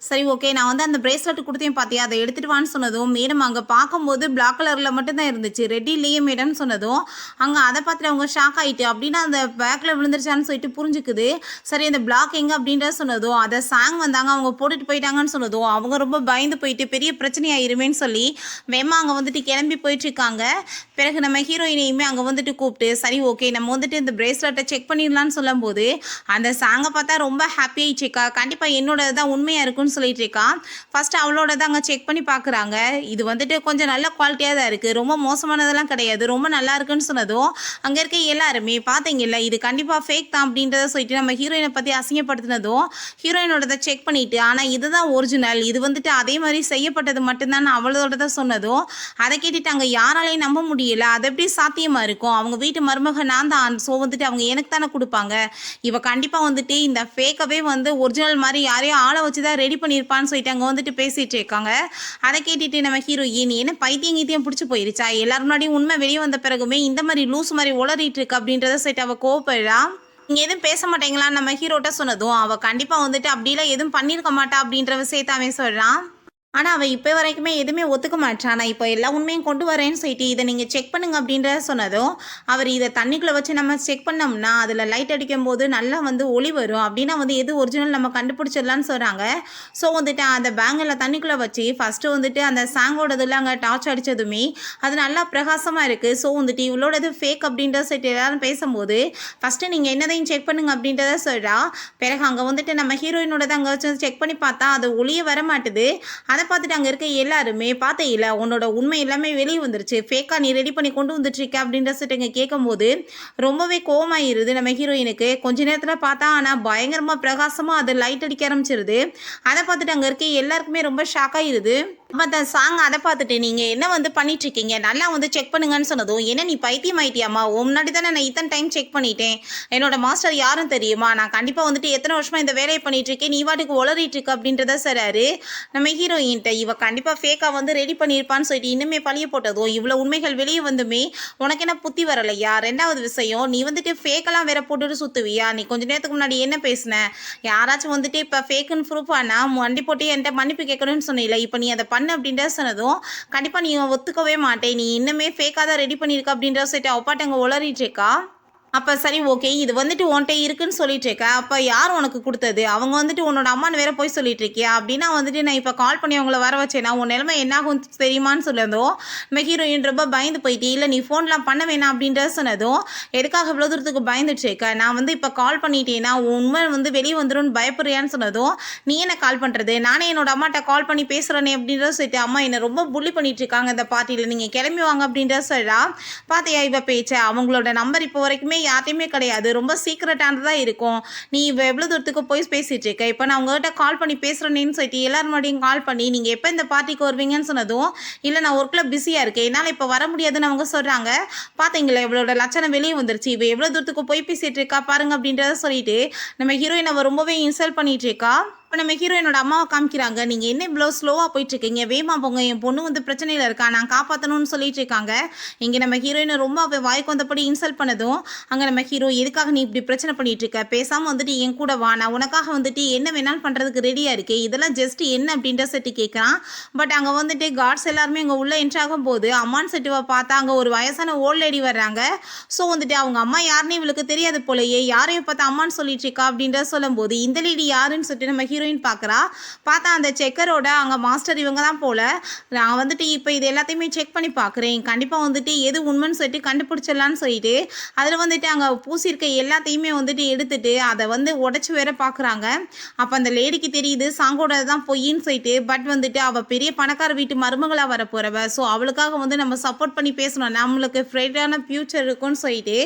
சரி ஓகே நான் வந்து அந்த பிரேஸ்லெட் கொடுத்தேன் பார்த்தியா அதை எடுத்துகிட்டு வான்னு சொன்னதும் மேடம் அங்கே பார்க்கும்போது பிளாக் கலரில் மட்டும்தான் இருந்துச்சு, ரெட் இல்லையே மேடம்னு சொன்னதும் அங்கே அதை பார்த்துட்டு அவங்க ஷாக் ஆகிட்டு அப்படின்னா அந்த பேக்கில் விழுந்துருச்சான்னு சொல்லிட்டு புரிஞ்சுக்குது. சரி அந்த பிளாக் எங்கே அப்படின்றத சொன்னதும் அதை சாங் வந்தாங்க அவங்க போட்டுட்டு போயிட்டாங்கன்னு சொன்னதும் அவங்க ரொம்ப பயந்து போயிட்டு பெரிய பிரச்சனையாயிருமேன்னு சொல்லி வேமா அங்கே வந்துட்டு கிளம்பி போயிட்டுருக்காங்க. பிறகு நம்ம ஹீரோயினையுமே அங்கே வந்துட்டு கூப்பிட்டு சரி ஓகே நம்ம வந்துட்டு இந்த பிரேஸ்லெட்டை செக் பண்ணிடலான்னு சொல்லும்போது அந்த சாங் அங்கே பார்த்தா ரொம்ப ஹாப்பி ஆயிடுச்சுக்கா, கண்டிப்பாக என்னோட தான் உண்மையாக இருக்குன்னு சொல்லிட்டு இருக்கா. ஃபஸ்ட்டு அவளோட தான் அங்கே செக் பண்ணி பார்க்குறாங்க. இது வந்துட்டு கொஞ்சம் நல்ல குவாலிட்டியாக தான் இருக்குது, ரொம்ப மோசமானதெல்லாம் கிடையாது, ரொம்ப நல்லா இருக்குன்னு சொன்னதும் அங்கே இருக்க எல்லாருமே பார்த்தீங்கல்ல இது கண்டிப்பாக ஃபேக் தான் அப்படின்றத சொல்லிட்டு நம்ம ஹீரோயினை பற்றி அசிங்கப்படுத்தினதும் ஹீரோயினோட செக் பண்ணிவிட்டு ஆனால் இதுதான் ஒரிஜினல், இது வந்துட்டு அதே மாதிரி செய்யப்பட்டது மட்டும்தான் அவளோட தான் சொன்னதும் அதை கேட்டுட்டு அங்கே யாராலையும் நம்ப முடியல. அது எப்படி சாத்தியமாக இருக்கும், அவங்க வீட்டு மருமக நான் தான், ஸோ வந்துட்டு அவங்க எனக்கு தானே கொடுப்பாங்க, இவ கண்டிப்பாக வந்துட்டு இந்த ஃபேக்கவே வந்து ஒரிஜினல் மாதிரி யாரையும் ஆளை வச்சு தான் ரெடி பண்ணியிருப்பான்னு சொல்லிட்டு அங்கே வந்துட்டு பேசிகிட்டு இருக்காங்க. அதை கேட்டுட்டு நம்ம ஹீரோயின் என்ன பைத்தியம் கீத்தியம் பிடிச்சி போயிருச்சா, எல்லாரும் முன்னாடியும் உண்மை வெளியே வந்த பிறகுமே இந்த மாதிரி லூஸ் மாதிரி உளறிட்டு இருக்கு அப்படின்றத சொல்லிட்டு அவள் கோவப்படுறா. நீங்கள் எதுவும் பேச மாட்டீங்களான்னு நம்ம ஹீரோட்ட சொன்னதும் அவள் கண்டிப்பாக வந்துட்டு அப்படிலாம் எதுவும் பண்ணியிருக்க மாட்டா அப்படின்ற விஷயத்த அவன் சொல்கிறான். ஆனால் அவள் இப்போ வரைக்குமே எதுவுமே ஒத்துக்க மாட்டான். நான் இப்போ எல்லா உண்மையும் கொண்டு வரேன்னு சொல்லிட்டு இதை நீங்கள் செக் பண்ணுங்க அப்படின்றத சொன்னதும் அவர் இதை தண்ணிக்குள்ளே வச்சு நம்ம செக் பண்ணோம்னா அதில் லைட் அடிக்கும் போது நல்லா வந்து ஒளி வரும் அப்படின்னா வந்து எது ஒரிஜினல் நம்ம கண்டுபிடிச்சிடலான்னு சொல்கிறாங்க. ஸோ வந்துட்டு அந்த பேங்கில் தண்ணிக்குள்ளே வச்சு ஃபஸ்ட்டு வந்துட்டு அந்த சாங்கோடதுல அங்கே டார்ச் அடித்ததுமே அது நல்லா பிரகாசமாக இருக்குது. ஸோ வந்துட்டு இவளோடது ஃபேக் அப்படின்றத சொல்லிட்டு எல்லாரும் பேசும்போது ஃபஸ்ட்டு நீங்கள் என்னதையும் செக் பண்ணுங்க அப்படின்றத சொல்கிறா. பிறகு அங்கே வந்துட்டு நம்ம ஹீரோயினோட அங்கே வச்சு செக் பண்ணி பார்த்தா அது ஒளியே வர மாட்டுது. அதை பார்த்துட்டு அங்கே இருக்க எல்லாருமே பார்த்தீங்களா உன்னோட உண்மை எல்லாமே வெளியே வந்துருச்சு, ஃபேக்காக நீ ரெடி பண்ணி கொண்டு வந்துட்டுருக்க அப்படின்ற சொல்லிட்டு இங்கே கேட்கும்போது ரொம்பவே கோவமாயிருது நம்ம ஹீரோயினுக்கு. கொஞ்ச நேரத்தில் பார்த்தா ஆனால் பயங்கரமாக பிரகாசமாக அது லைட் அடிக்க ஆரம்பிச்சிருது. அதை பார்த்துட்டு அங்கே இருக்க எல்லாருக்குமே ரொம்ப ஷாக் ஆகிருது. அப்போ அந்த சாங் அதை பார்த்துட்டு நீங்கள் என்ன வந்து பண்ணிட்டுருக்கீங்க நல்லா வந்து செக் பண்ணுங்கன்னு சொன்னதும் என்ன நீ பைத்தியம் ஆயிட்டியாமா, முன்னாடி தானே நான் இத்தனை டைம் செக் பண்ணிட்டேன், என்னோட மாஸ்டர் யாரும் தெரியுமா, நான் கண்டிப்பாக வந்துட்டு எத்தனை வருஷமாக இந்த வேலையை பண்ணிகிட்ருக்கேன், நீ வாட்டுக்கு உளறிட்டு இருக்கு அப்படின்றத சொல்கிறாரு நம்ம ஹீரோயின். இவ கண்டிப்பாக ஃபேக்காக வந்து ரெடி பண்ணியிருப்பான்னு சொல்லிட்டு இன்னுமே பழிய போட்டதும் இவ்வளோ உண்மைகள் வெளியே வந்துமே உனக்கு என்ன புத்தி வரலையா, ரெண்டாவது விஷயம் நீ வந்துட்டு ஃபேக்கெல்லாம் வேற போட்டுட்டு சுற்றுவியா, நீ கொஞ்ச நேரத்துக்கு முன்னாடி என்ன பேசின, யாராச்சும் வந்துட்டு இப்போ ஃபேக்குன்னு ப்ரூஃப் ஆனால் வண்டி போட்டு என்கிட்ட மன்னிப்பு கேட்கணும்னு சொன்னீல, இப்போ நீ அதை பண்ணு அப்படின்ற சொன்னதும் கண்டிப்பாக நீ ஒத்துக்கவே மாட்டேன், நீ இன்னுமே ஃபேக்காக தான் ரெடி பண்ணியிருக்க அப்படின்ற சொல்லிட்டு அப்பாட்ட அங்கே உளறிட்டு இருக்கா. அப்போ சரி ஓகே இது வந்துட்டு உன்கிட்ட இருக்குன்னு சொல்லிட்டு இருக்க, அப்போ யார் உனக்கு கொடுத்தது, அவங்க வந்துட்டு உன்னோட அம்மான்னு வேற போய் சொல்லிட்டு இருக்கியா, அப்படின்னா வந்துட்டு நான் இப்போ கால் பண்ணி அவங்கள வர வச்சேன்னா உன் நிலைமை என்னாகும் தெரியுமான்னு சொன்னதும் நம்ம ஹீரோயின் ரொம்ப பயந்து போயிட்டு இல்லை நீ ஃபோன்லாம் பண்ண வேணாம் அப்படின்றத சொன்னதும் எதுக்காக இவ்வளோ தூரத்துக்கு பயந்துட்டு இருக்க, நான் வந்து இப்போ கால் பண்ணிட்டேன்னா உண்மை வந்து வெளியே வந்துடும் பயப்படுறியான்னு சொன்னதும் நீ என்ன கால் பண்ணுறது, நானே என்னோட அம்மாட்ட கால் பண்ணி பேசுகிறேனே அப்படின்றத சொல்லிட்டு அம்மா என்னை ரொம்ப புள்ளி பண்ணிட்டு இருக்காங்க இந்த பார்ட்டியில், நீங்கள் கிளம்பி வாங்க அப்படின்றத சொல்கிறா. பார்த்தியா இவ பேச்ச, அவங்களோட நம்பர் இப்போ வரைக்குமே யார்ட்டையுமே கிடையாது, ரொம்ப சீக்ரெட்டானதாக இருக்கும், நீ எவ்வளோ தூரத்துக்கு போய் பேசிகிட்டு இருக்க, இப்போ நான் உங்கள்கிட்ட கால் பண்ணி பேசுகிறேன்னு சொல்லிட்டு எல்லாரும் மறுபடியும் கால் பண்ணி நீங்கள் எப்போ இந்த பார்ட்டிக்கு வருவீங்கன்னு சொன்னதும் இல்லை நான் ஒர்க்கில் பிஸியாக இருக்கேன் என்னால் இப்போ வர முடியாதுன்னு அவங்க சொல்கிறாங்க. பார்த்தீங்களா இவளோட லட்சணம் வெளியே வந்துருச்சு, இவ எவ்வளோ தூரத்துக்கு போய் பேசிகிட்டு இருக்கா பாருங்க அப்படின்றத சொல்லிட்டு நம்ம ஹீரோயின் அவள் ரொம்பவே இன்சல்ட் பண்ணிகிட்டு இருக்கா. இப்போ நம்ம ஹீரோயினோட அம்மாவை காமிக்கிறாங்க, நீங்கள் என்ன இவ்வளோ ஸ்லோவாக போயிட்டுருக்கீங்க, வேமா போங்க என் பொண்ணு வந்து பிரச்சனையில் இருக்கா நான் காப்பாற்றணும்னு சொல்லிட்டு இருக்காங்க. இங்கே நம்ம ஹீரோயினை ரொம்ப அவள் வாய்க்கு வந்தபடி இன்சல்ட் பண்ணதும் அங்கே நம்ம ஹீரோ எதுக்காக நீ இப்படி பிரச்சனை பண்ணிட்டு இருக்க, பேசாமல் வந்துட்டு என் கூட வா, நான் உனக்காக வந்துட்டு என்ன வேணாலும் பண்ணுறதுக்கு ரெடியாக இருக்கேன், இதெல்லாம் ஜஸ்ட் என்ன அப்படின்ற செட்டு கேட்குறான். பட் அங்கே வந்துட்டு கார்ட்ஸ் எல்லாருமே அங்கே உள்ளே என்ட்ராகும் போது அம்மான்னு செட்டுவை பார்த்தா அங்கே ஒரு வயசான ஓல்ட் லேடி வர்றாங்க. ஸோ வந்துட்டு அவங்க அம்மா யாருன்னு இவளுக்கு தெரியாது போலயே, யாரையும் பார்த்தா அம்மான்னு சொல்லிட்டு இருக்கா அப்படின்ற சொல்லும்போது இந்த லேடி யாருன்னு சொல்லிட்டு நம்ம ஹீரோயின் பார்க்குறா. பார்த்தா அந்த செக்கரோட அங்கே மாஸ்டர் இவங்க தான் போல். நான் வந்துட்டு இப்போ இது எல்லாத்தையுமே செக் பண்ணி பார்க்குறேன், கண்டிப்பாக வந்துட்டு எது உண்மைன்னு சொல்லிட்டு கண்டுபிடிச்சிடலான்னு சொல்லிட்டு அதில் வந்துட்டு அங்கே பூசியிருக்க எல்லாத்தையுமே வந்துட்டு எடுத்துட்டு அதை வந்து உடச்சி வேற பார்க்குறாங்க. அப்போ அந்த லேடிக்கு தெரியுது சாங்கோட தான் பொய்ன்னு சொல்லிட்டு. பட் வந்துட்டு அவள் பெரிய பணக்கார வீட்டு மருமகளாக வர போகிறவ, ஸோ அவளுக்காக வந்து நம்ம சப்போர்ட் பண்ணி பேசணும், நம்மளுக்கு ஃப்ரைடான ஃப்யூச்சர் இருக்குன்னு சொல்லிட்டு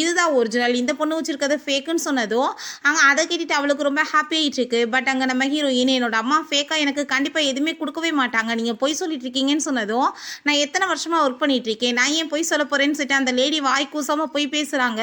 இதுதான் ஒரிஜினல், இந்த பொண்ணு வச்சுருக்கிறது ஃபேக்குன்னு சொன்னதும் அங்கே அதை கேட்டுட்டு அவளுக்கு ரொம்ப ஹாப்பி ஆகிட்டு இருக்கு. பட் அங்கே அங்கே நம்ம ஹீரோயின் என்னோட அம்மா ஃபேக்காக எனக்கு கண்டிப்பாக எதுவுமே கொடுக்கவே மாட்டாங்க, நீங்கள் பொய் சொல்லிட்டு இருக்கீங்கன்னு சொன்னதும், நான் எத்தனை வருஷமாக ஒர்க் பண்ணிட்டு இருக்கேன், நான் ஏன் பொய் சொல்ல போகிறேன்னு சொல்லிட்டு அந்த லேடி வாய் கூசாமல் போய் பேசுகிறாங்க.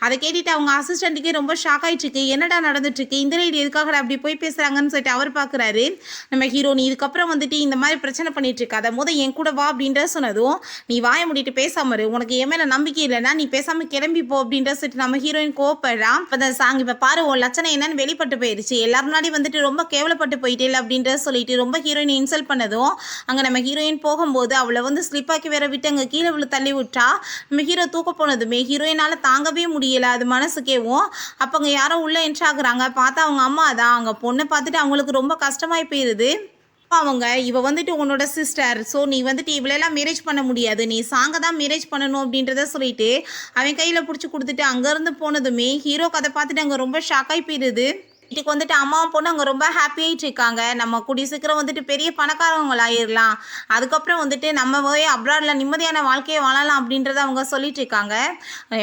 அதை கேட்டுட்டு அவங்க அசிஸ்டண்ட்டுக்கே ரொம்ப ஷாக் ஆகிட்டு இருக்கு. என்னடா நடந்துட்டுருக்கு, இந்த லேடி எதுக்காக அப்படி போய் பேசுகிறாங்கன்னு சொல்லிட்டு அவர் பார்க்குறாரு. நம்ம ஹீரோ நீ இதுக்கப்புறம் வந்துட்டு இந்த மாதிரி பிரச்சனை பண்ணிட்டு இருக்காத, என் கூட வா அப்படின்ற சொன்னதும், நீ வாயை மூடிட்டு பேசாம இரு, உனக்கு என் மேலே நம்பிக்கை இல்லைன்னா நீ பேசாமல் கிளம்பி போ அப்படின்ற சொல்லிட்டு நம்ம ஹீரோயின் கோவப்படுறா. இப்போ சாங் இப்போ பாரு உன் லட்சணம் என்னன்னு வெளிப்பட்டு போயிடுச்சு, எல்லாரும் முன்னாடி வந்துட்டு ரொம்ப கேவலப்பட்டு போயிட்டே இல்லை அப்படின்ற சொல்லிட்டு ரொம்ப ஹீரோயின் இன்சல்ட் பண்ணதும், அங்கே நம்ம ஹீரோயின் போகும்போது அவளை வந்து ஸ்லிப்பாக்கி வேற விட்டு அங்கே கீழே விழு தள்ளி விட்டா. நம்ம ஹீரோ தூக்க போனதுமே ஹீரோயினால் தாங்கவே முடியலை அது மனசுக்கேவும். அப்போ அங்கே யாரோ உள்ளே என்ட்ரு ஆகுறாங்க, பார்த்தா அவங்க அம்மா தான். அங்கே பொண்ணை பார்த்துட்டு அவங்களுக்கு ரொம்ப கஷ்டமாகி போயிடுது. அவங்க இவ வந்துட்டு உன்னோட சிஸ்டர், ஸோ நீ வந்துட்டு இவளெல்லாம் மேரேஜ் பண்ண முடியாது, நீ சாங்க தான் மேரேஜ் பண்ணணும் அப்படின்றத சொல்லிட்டு அவன் கையில் பிடிச்சி கொடுத்துட்டு அங்கேருந்து போனதுமே ஹீரோ கதை பார்த்துட்டு அங்கே ரொம்ப ஷாக்காகி போயிடுது. வீட்டுக்கு வந்துட்டு அம்மாவும் பொண்ணு அங்கே ரொம்ப ஹாப்பியாகிட்டு இருக்காங்க. நம்ம கூடிய சீக்கிரம் வந்துட்டு பெரிய பணக்காரவங்களாயிடலாம், அதுக்கப்புறம் வந்துட்டு நம்ம போய் அப்ராடில் நிம்மதியான வாழ்க்கையை வாழலாம் அப்படின்றத அவங்க சொல்லிட்டு இருக்காங்க.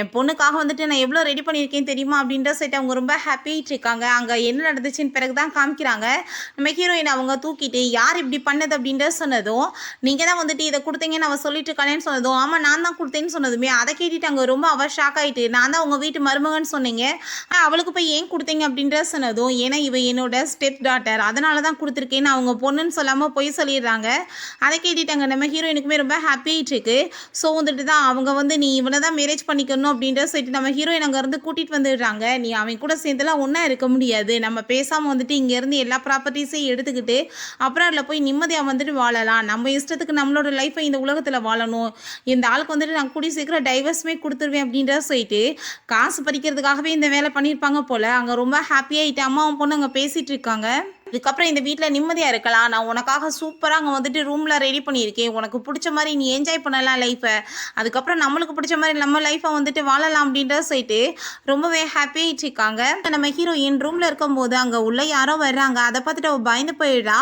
என் பொண்ணுக்காக வந்துட்டு நான் எவ்வளோ ரெடி பண்ணியிருக்கேன் தெரியுமா அப்படின்ற சொல்லிட்டு அவங்க ரொம்ப ஹாப்பியாகிட்டு இருக்காங்க. அங்கே என்ன நடந்துச்சுன்னு பிறகு தான் காமிக்கிறாங்க. நம்ம ஹீரோயின் அவங்க தூக்கிட்டு யார் இப்படி பண்ணது அப்படின்ற சொன்னதும், நீங்கள் தான் வந்துட்டு இதை கொடுத்தீங்கன்னு அவள் சொல்லிட்டு இருக்கானேன்னு சொன்னதும், ஆமாம் நான் தான் கொடுத்தேன்னு சொன்னதுமே அதை கேட்டுட்டு அங்கே ரொம்ப அவள் ஷாக் ஆகிட்டு, நான் தான் உங்கள் வீட்டு மருமகன்னு சொன்னீங்க, அவளுக்கு போய் ஏன் கொடுத்தீங்க அப்படின்ற சொன்னதும், ஏன்னா இவ என்னோட ஸ்டெப் டாட்டர், அதனால தான் கொடுத்துருக்கேன்னு அவங்க பொண்ணுன்னு சொல்லாமல் போய் சொல்லிடுறாங்க. அதை கேட்டுட்டாங்க நம்ம ஹீரோயினுக்குமே ரொம்ப ஹாப்பியாகிட்டு இருக்கு. ஸோ வந்துட்டு தான் அவங்க வந்து நீ இவனை தான் மேரேஜ் பண்ணிக்கணும் அப்படின்ற சொல்லிட்டு நம்ம ஹீரோயின் அங்கேருந்து கூட்டிகிட்டு வந்துடுறாங்க. நீ அவன் கூட சேர்ந்துலாம் ஒன்றா இருக்க முடியாது, நம்ம பேசாமல் வந்துட்டு இங்கேருந்து எல்லா ப்ராப்பர்ட்டிஸையும் எடுத்துக்கிட்டு அப்புறம் அதில் போய் நிம்மதியாக வந்துட்டு வாழலாம், நம்ம இஷ்டத்துக்கு நம்மளோட லைஃப்பை இந்த உலகத்தில் வாழணும், இந்த ஆளுக்கு வந்துட்டு நான் கூடிய சீக்கிரம் டைவர்ஸுமே கொடுத்துருவேன் அப்படின்ற சொல்லிட்டு காசு பறிக்கிறதுக்காகவே இந்த வேலை பண்ணியிருப்பாங்க போல். அங்கே ரொம்ப ஹாப்பியாகிட்டு அம்மாவும் பொண்ணு அங்கே பேசிகிட்டு இருக்காங்க. இதுக்கப்புறம் இந்த வீட்டில் நிம்மதியாக இருக்கலாம், நான் உனக்காக சூப்பராக அங்கே வந்துட்டு ரூமில் ரெடி பண்ணியிருக்கேன், உனக்கு பிடிச்ச மாதிரி நீ என்ஜாய் பண்ணலாம் லைஃப்பை, அதுக்கப்புறம் நம்மளுக்கு பிடிச்ச மாதிரி நம்ம லைஃப்பை வந்துட்டு வாழலாம் அப்படின்ற சொல்லிட்டு ரொம்பவே ஹாப்பியாகிட்டு இருக்காங்க. நம்ம ஹீரோயின் ரூமில் இருக்கும்போது அங்கே உள்ள யாரோ வர்றாங்க. அதை பார்த்துட்டு அவள் பயந்து போயிடுறா.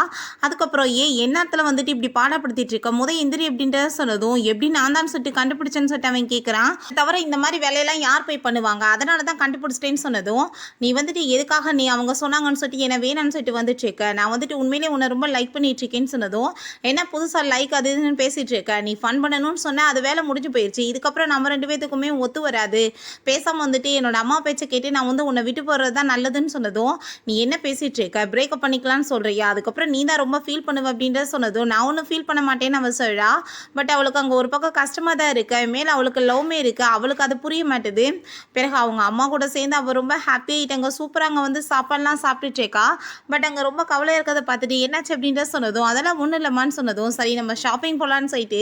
அதுக்கப்புறம் என்னத்தில் வந்துட்டு இப்படி பாடப்படுத்திட்டு இருக்க எந்திரி அப்படின்ற சொன்னதும், எப்படி நான் தான் சொல்லிட்டு கண்டுபிடிச்சேன்னு சொல்லிட்டு அவன் கேட்குறான். தவிர இந்த மாதிரி வேலையெல்லாம் யார் போய் பண்ணுவாங்க, அதனால தான் கண்டுபிடிச்சிட்டேன்னு சொன்னதும், நீ வந்துட்டு எதுக்காக நீ அவங்க சொன்னாங்கன்னு சொல்லிட்டு என்ன வேணான்னு சொல்லிட்டு வந்து நான் வந்துட்டு உண்மையிலே உன்னை ரொம்ப லைக் பண்ணிட்டு இருக்கேன்னு சொன்னதும், என்ன புதுசாக லைக் அது இதுன்னு பேசிட்டு இருக்க, நீ ஃபன் பண்ணணும்னு சொன்னால் அது வேலை முடிஞ்சு போயிடுச்சு, இதுக்கப்புறம் நம்ம ரெண்டு பேத்துக்குமே ஒத்து வராது, பேசாமல் வந்துட்டு என்னோட அம்மா பேச்சை கேட்டு நான் வந்து உன்னை விட்டு போகிறது தான் நல்லதுன்னு சொன்னதும், நீ என்ன பேசிட்டு இருக்க, பிரேக்கப் பண்ணிக்கலான்னு சொல்கிறியா, அதுக்கப்புறம் நீ தான் ரொம்ப ஃபீல் பண்ணுவ அப்படின்றத சொன்னதும், நான் ஒன்றும் ஃபீல் பண்ண மாட்டேன்னு அவள் சொல்கிறா. பட் அவளுக்கு அங்கே ஒரு பக்கம் கஷ்டமாக தான் இருக்கு, மேலே அவளுக்கு லவ்மே இருக்குது, அவளுக்கு அது புரிய மாட்டுது. பிறகு அவங்க அம்மா கூட சேர்ந்து அவள் ரொம்ப ஹாப்பியாகிட்டாங்க, சூப்பராக அங்கே வந்து சாப்பாடுலாம் சாப்பிட்டுட்டு இருக்கா. பட் அங்கே ரொம்ப கவலையாக இருக்கிறத பார்த்துட்டு என்னாச்சு அப்படின்ற சொன்னதும், அதெல்லாம் ஒன்றும் இல்லைம்மான்னு சொன்னதும், சரி நம்ம ஷாப்பிங் போகலான்னு சொல்லிட்டு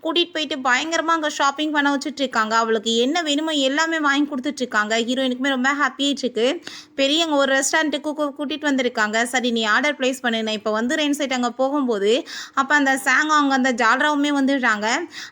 கூட்டிகிட்டு போயிட்டு பயங்கரமாக அங்கே ஷாப்பிங் பண்ண வச்சுட்டு இருக்காங்க. அவளுக்கு என்ன வேணுமோ எல்லாமே வாங்கி கொடுத்துட்ருக்காங்க. ஹீரோயினுக்குமே ரொம்ப ஹாப்பியாகிட்டு இருக்கு. பெரிய அங்கே ஒரு ரெஸ்டாரண்ட்டுக்கு கூட்டிகிட்டு வந்திருக்காங்க. சரி நீ ஆர்டர் ப்ளேஸ் பண்ணு, நான் இப்போ வந்துடுறேன்னு சொல்லிட்டு அங்கே போகும்போது அப்போ அந்த சாங் அவங்க அந்த ஜால்ராவுமே வந்துடுறாங்க.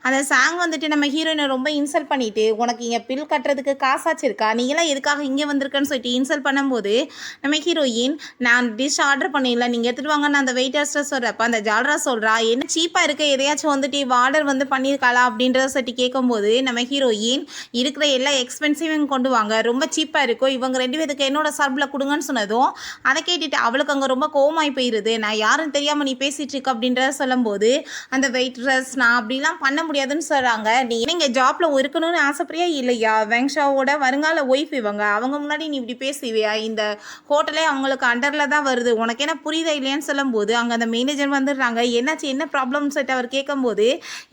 அந்த சாங் வந்துட்டு நம்ம ஹீரோயினை ரொம்ப இன்சல்ட் பண்ணிவிட்டு, உனக்கு இங்கே பில் கட்டுறதுக்கு காசாச்சு இருக்கா, நீங்களாம் எதுக்காக இங்கே வந்திருக்கேன்னு சொல்லிட்டு இன்சல்ட் பண்ணும்போது நம்ம ஹீரோயின், நான் டிஷ் ஆர்டர் பண்ணிடல, நீங்கள் எடுத்துகிட்டு வாங்கன்னு அந்த வெயிட்டர்ஸ்ட்டை சொல்கிறப்ப அந்த ஜால்ரா சொல்கிறா, என்ன சீப்பாக இருக்க எதையாச்சும் வந்துட்டு ஆர்டர் வந்து பண்ணியிருக்காளா அப்படின்றத சொல்லிட்டு கேட்கும்போது நம்ம ஹீரோயின், இருக்கிற எல்லா எக்ஸ்பென்சிவும் கொண்டு வாங்க, ரொம்ப சீப்பாக இருக்கும், இவங்க ரெண்டு பேருக்கு என்னோட சார்பில் கொடுங்கன்னு சொன்னதும், அதை கேட்டுட்டு அவளுக்கு அங்கே ரொம்ப கோவமாகி போயிடுது. நான் யாரும் தெரியாமல் நீ பேசிகிட்டு இருக்க அப்படின்றத சொல்லும்போது அந்த வெயிட்ரஸ், நான் அப்படிலாம் பண்ண முடியாதுன்னு சொல்கிறாங்க. நீ இங்கே ஜாப்பில் இருக்கணும்னு ஆசைப்படியா இல்லையா, வெங்ஷாவோட வருங்கால ஒய்ஃப் இவங்க, அவங்க முன்னாடி நீ இப்படி பேசுவியா, இந்த ஹோட்டலே அவங்களுக்கு அண்டரில் தான் வருது, உனக்கு என்ன புரியுதா இல்லையான்னு சொல்லும்போது அங்கே அந்த மேனேஜர் வந்துடுறாங்க. என்னாச்சு என்ன ப்ராப்ளம்னு சொல்லிட்டு அவர் கேட்கும்போது,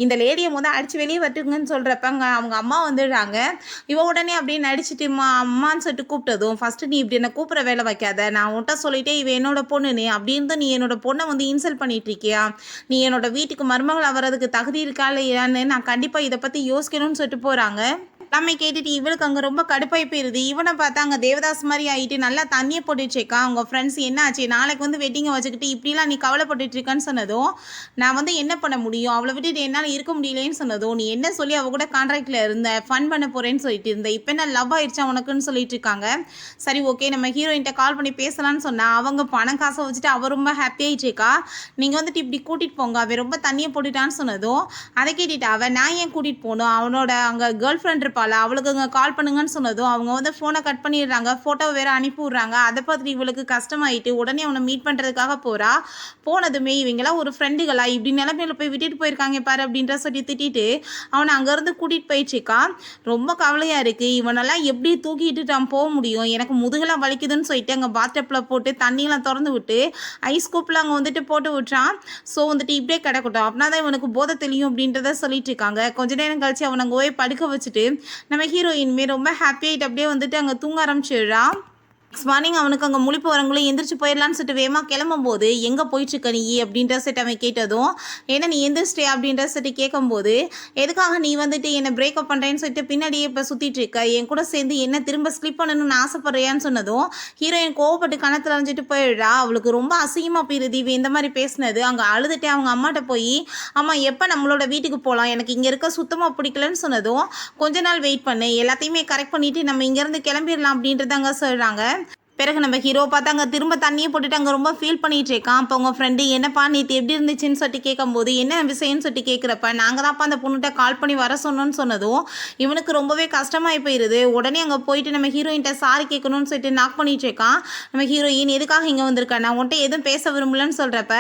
இந்த லேடியை அடித்து வெளியே வரட்டுங்கன்னு சொல்கிறப்ப அங்கே அவங்க அம்மா வந்துடுறாங்க. இவ உடனே அப்படியே நடிச்சிட்டு அம்மான்னு சொல்லிட்டு கூப்பிட்டதும், ஃபஸ்ட்டு நீ இப்படி என்னை கூப்பிட்ற வேலை வைக்காத, நான் உன்ட்ட சொல்லிட்டே இவ என்னோட பொண்ணுன்னு, அப்படி இருந்தால் நீ என்னோட பொண்ணை வந்து இன்சல்ட் பண்ணிட்டு இருக்கியா, நீ என்னோட வீட்டுக்கு மருமகள் வர்றதுக்கு தகுதி இருக்கா இல்லையான்னு நான் கண்டிப்பாக இதை பற்றி யோசிக்கணும்னு சொல்லிட்டு போகிறாங்க. எல்லாமே கேட்டுட்டு இவளுக்கு அங்கே ரொம்ப கடுப்பாகி போயிடுது. இவனை பார்த்தா அங்கே தேவதாஸ் மாதிரி ஆகிட்டு நல்லா தண்ணியை போட்டுட்ருக்கா. அவங்க ஃப்ரெண்ட்ஸ் என்ன ஆச்சு, நாளைக்கு வந்து வெட்டிங்கை வச்சுக்கிட்டு இப்படிலாம் நீ கவலைப்பட்டுருக்கான்னு சொன்னதும், நான் வந்து என்ன பண்ண முடியும், அவளை விட்டுட்டு என்னால் இருக்க முடியலன்னு சொன்னதும், நீ என்ன சொல்லி அவள் கூட கான்ட்ராக்டில் இருந்த, ஃபன் பண்ண போகிறேன்னு சொல்லிட்டு இருந்தேன், இப்போ என்ன லவ் ஆயிடுச்சா உனக்குன்னு சொல்லிட்டு இருக்காங்க. சரி ஓகே நம்ம ஹீரோயின்ட்ட கால் பண்ணி பேசலான்னு சொன்னால் அவங்க பணம் காசை வச்சுட்டு அவள் ரொம்ப ஹாப்பியாகிட்டு இருக்கா. நீங்கள் வந்துட்டு இப்படி கூட்டிகிட்டு போங்க, அவன் ரொம்ப தண்ணியை போட்டுட்டான்னு சொன்னதும், அதை கேட்டுட்டு அவன் நான் ஏன் கூட்டிகிட்டு போகணும், அவனோட அங்கே கேர்ள் ஃப்ரெண்ட் இருப்பா கால் அவளுக்கு இங்கே கால் பண்ணுங்கன்னு சொன்னதும் அவங்க வந்து ஃபோனை கட் பண்ணிடுறாங்க. ஃபோட்டோ வேறு அனுப்பி விட்றாங்க. அதை பார்த்துட்டு இவளுக்கு கஷ்டமாயிட்டு உடனே அவனை மீட் பண்ணுறதுக்காக போகிறா. போனதுமே இவங்கெல்லாம் ஒரு ஃப்ரெண்டுகளா இப்படி நிலைமையில போய் விட்டுட்டு போயிருக்காங்க பாரு அப்படின்ற சொல்லி திட்டிட்டு அவனை அங்கேருந்து கூட்டிகிட்டு போயிடுச்சுக்கான். ரொம்ப கவலையாக இருக்குது. இவனெல்லாம் எப்படி தூக்கிட்டு நான் போக முடியும், எனக்கு முதுகெல்லாம் வலிக்குதுன்னு சொல்லிட்டு அங்கே பாத்டப்பில் போட்டு தண்ணியெல்லாம் திறந்து விட்டு ஐஸ் கூப்பில் அங்கே வந்துட்டு போட்டு விட்டுறான். ஸோ வந்துட்டு இப்படியே கிடக்கட்டும், அப்படின்னா தான் இவனுக்கு போதை தெரியும் அப்படின்றத சொல்லிட்டு இருக்காங்க. கொஞ்ச நேரம் கழிச்சு அவனை அங்கே போய் படுக்க வச்சுட்டு நம்ம ஹீரோயின்மே ரொம்ப ஹாப்பியாகிட்டு அப்படியே வந்துட்டு அங்கே தூங்க ஆரம்பிச்சிடுறான். நெக்ஸ்ட் மார்னிங் அவனுக்கு அங்கே முழிப்பு வரவங்களும் எந்திரிச்சு போயிடலான்னு சொல்லிட்டு வேகமாக கிளம்பும்போது எங்கே போயிட்டுருக்க நீ அப்படின்ற செட் அவன் கேட்டதும் ஏன்னா நீ எந்திரிச்சிட்டே அப்படின்ற செட்டு கேட்கும்போது எதுக்காக நீ வந்துட்டு என்னை பிரேக்கப் பண்ணுறேன்னு சொல்லிட்டு பின்னாடியே இப்போ சுற்றிட்டு இருக்க, என் கூட சேர்ந்து என்ன திரும்ப ஸ்லிப் பண்ணணும்னு ஆசைப்படுறியான்னு சொன்னதும் ஹீரோயின் கோவப்பட்டு கணத்தில் அரைஞ்சிட்டு போயிடுறா. அவளுக்கு ரொம்ப அசிங்கமாக போயிருது இவன் இந்த மாதிரி பேசினது. அங்கே அழுதுட்டு அவங்க அம்மாட்ட போய் அம்மா எப்போ நம்மளோட வீட்டுக்கு போகலாம், எனக்கு இங்கே இருக்க சுத்தமாக பிடிக்கலன்னு சொன்னதும் கொஞ்ச நாள் வெயிட் பண்ணு, எல்லாத்தையுமே கரெக்ட் பண்ணிவிட்டு நம்ம இங்கேருந்து கிளம்பிடலாம் அப்படின்றத அங்கே சொல்கிறாங்க. பிறகு நம்ம ஹீரோ பார்த்தா அங்கே திரும்ப தண்ணியை போட்டுட்டு அங்கே ரொம்ப ஃபீல் பண்ணிகிட்டு இருக்கான். அப்போ உங்கள் ஃப்ரெண்டு என்னப்பா நேற்று எப்படி இருந்துச்சுன்னு சொல்லிட்டு கேட்கும்போது என்ன விஷயம்னு சொல்லிட்டு கேட்குறப்ப நாங்கள் தான்ப்பா அந்த பொண்ணுகிட்ட கால் பண்ணி வர சொன்னோன்னு சொன்னதும் இவனுக்கு ரொம்பவே கஷ்டமாகி போயிடுது. உடனே அங்கே போயிட்டு நம்ம ஹீரோயின்ட்ட சாரி கேட்கணும்னு சொல்லிட்டு நாக் பண்ணிகிட்டு இருக்கான். நம்ம ஹீரோயின் எதுக்காக இங்கே வந்திருக்கேன், நான் உன்ட்ட எதுவும் பேச விரும்பலன்னு சொல்கிறப்ப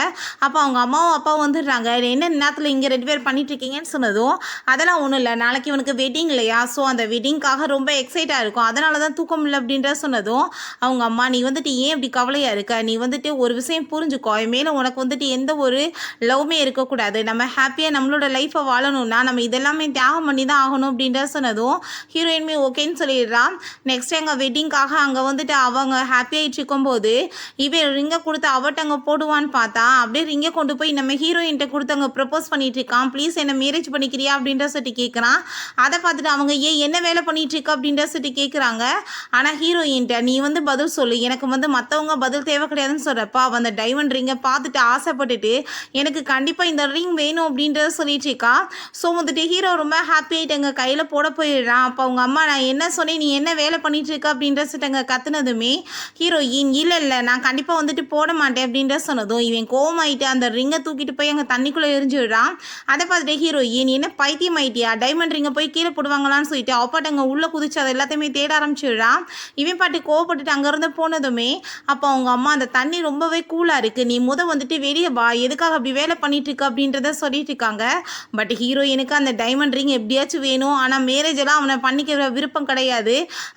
அப்போ அவங்க அம்மாவும் அப்பாவும் வந்துடுறாங்க. என்ன நேரத்தில் இங்கே 2 பேர் பண்ணிட்டு இருக்கீங்கன்னு சொன்னதும் அதெல்லாம் ஒன்றும் இல்லை, நாளைக்கு இவனுக்கு வெட்டிங் இல்லையா, ஸோ அந்த வெட்டிங்காக ரொம்ப எக்ஸைட்டாக இருக்கும், அதனால தான் தூக்கம் இல்லை அப்படின்ற சொன்னதும் அவங்க அம்மா நீ வந்துட்டு ஏன் இப்படி கவலையாக இருக்க, நீ வந்துட்டு ஒரு விஷயம் புரிஞ்சுக்கோ, மேலே உனக்கு வந்துட்டு எந்த ஒரு லவ்மே இருக்கக்கூடாது, நம்ம ஹாப்பியாக நம்மளோட லைஃப்பை வாழணும்னா நம்ம இதெல்லாமே தியாகம் பண்ணி தான் ஆகணும் அப்படின்ற சொன்னதும் ஹீரோயின்மே ஓகேன்னு சொல்லிடுறான். நெக்ஸ்ட் எங்கள் வெட்டிங்காக அங்கே வந்துட்டு அவங்க ஹாப்பியாகிட்டு இருக்கும்போது இவன் ரிங்கை கொடுத்து அவட்ட அங்கே போடுவான்னு பார்த்தா அப்படியே ரிங்கை கொண்டு போய் நம்ம ஹீரோயின்ட்ட கொடுத்து அங்கே ப்ரப்போஸ் பண்ணிட்டு இருக்கான். ப்ளீஸ் என்னை மேரேஜ் பண்ணிக்கிறியா அப்படின்ற சொல்லிட்டு கேட்குறான். அதை பார்த்துட்டு அவங்க ஏன் என்ன வேலை பண்ணிட்டு இருக்க அப்படின்ற சொல்லிட்டு கேட்குறாங்க. ஆனால் ஹீரோயின்ட்ட நீ வந்து பதில் சொல்லு, எனக்கு வந்து மற்றவங்க பதில் தேவை கிடையாதுன்னு சொல்கிறப்ப அவன் அந்த டைமண்ட் ரிங்கை பார்த்துட்டு ஆசைப்பட்டுட்டு எனக்கு கண்டிப்பாக இந்த ரிங் வேணும் அப்படின்றத சொல்லிட்டு இருக்கா. ஸோ வந்துட்டு ஹீரோ ரொம்ப ஹாப்பியாகிட்டு எங்கள் கையில் போட போயிடுறான். அப்போ அவங்க அம்மா நான் என்ன சொன்னேன், நீ என்ன வேலை பண்ணிட்டு இருக்க அப்படின்ற சொல்லிட்டு அங்கே கத்துனதுமே ஹீரோயின் இல்லை நான் கண்டிப்பாக வந்துட்டு போட மாட்டேன் அப்படின்ற சொன்னதும் இவன் கோவமாயிட்டு அந்த ரிங்கை தூக்கிட்டு போய் அங்கே தண்ணிக்குள்ளே எரிஞ்சுடுறான். அதை பார்த்துட்டு ஹீரோயின் என்ன பைத்தியம் ஆயிட்டியா, டைமண்ட் ரிங்கை போய் கீழே போடுவாங்களான்னு சொல்லிட்டு அப்பாட்ட அங்கே உள்ளே குதிச்சு அதை எல்லாத்தையுமே தேட ஆரம்பிச்சிடுறான். இவன் பாட்டு கோவப்பட்டுட்டு அங்கேருந்து போனதுமே அப்போ அவங்க அம்மா அந்த தண்ணி ரொம்பவே கூலாக இருக்குது, நீ வந்துட்டு வெளியே வா, எதுக்காக அப்படி வேலை பண்ணிட்டு இருக்க அப்படின்றத சொல்லிட்டு இருக்காங்க. பட் ஹீரோயினுக்கு அந்த டைமண்ட் ரிங் எப்படியாச்சும் வேணும், ஆனால் மேரேஜ் எல்லாம் அவனை பண்ணிக்கிற விருப்பம் கிடையாது.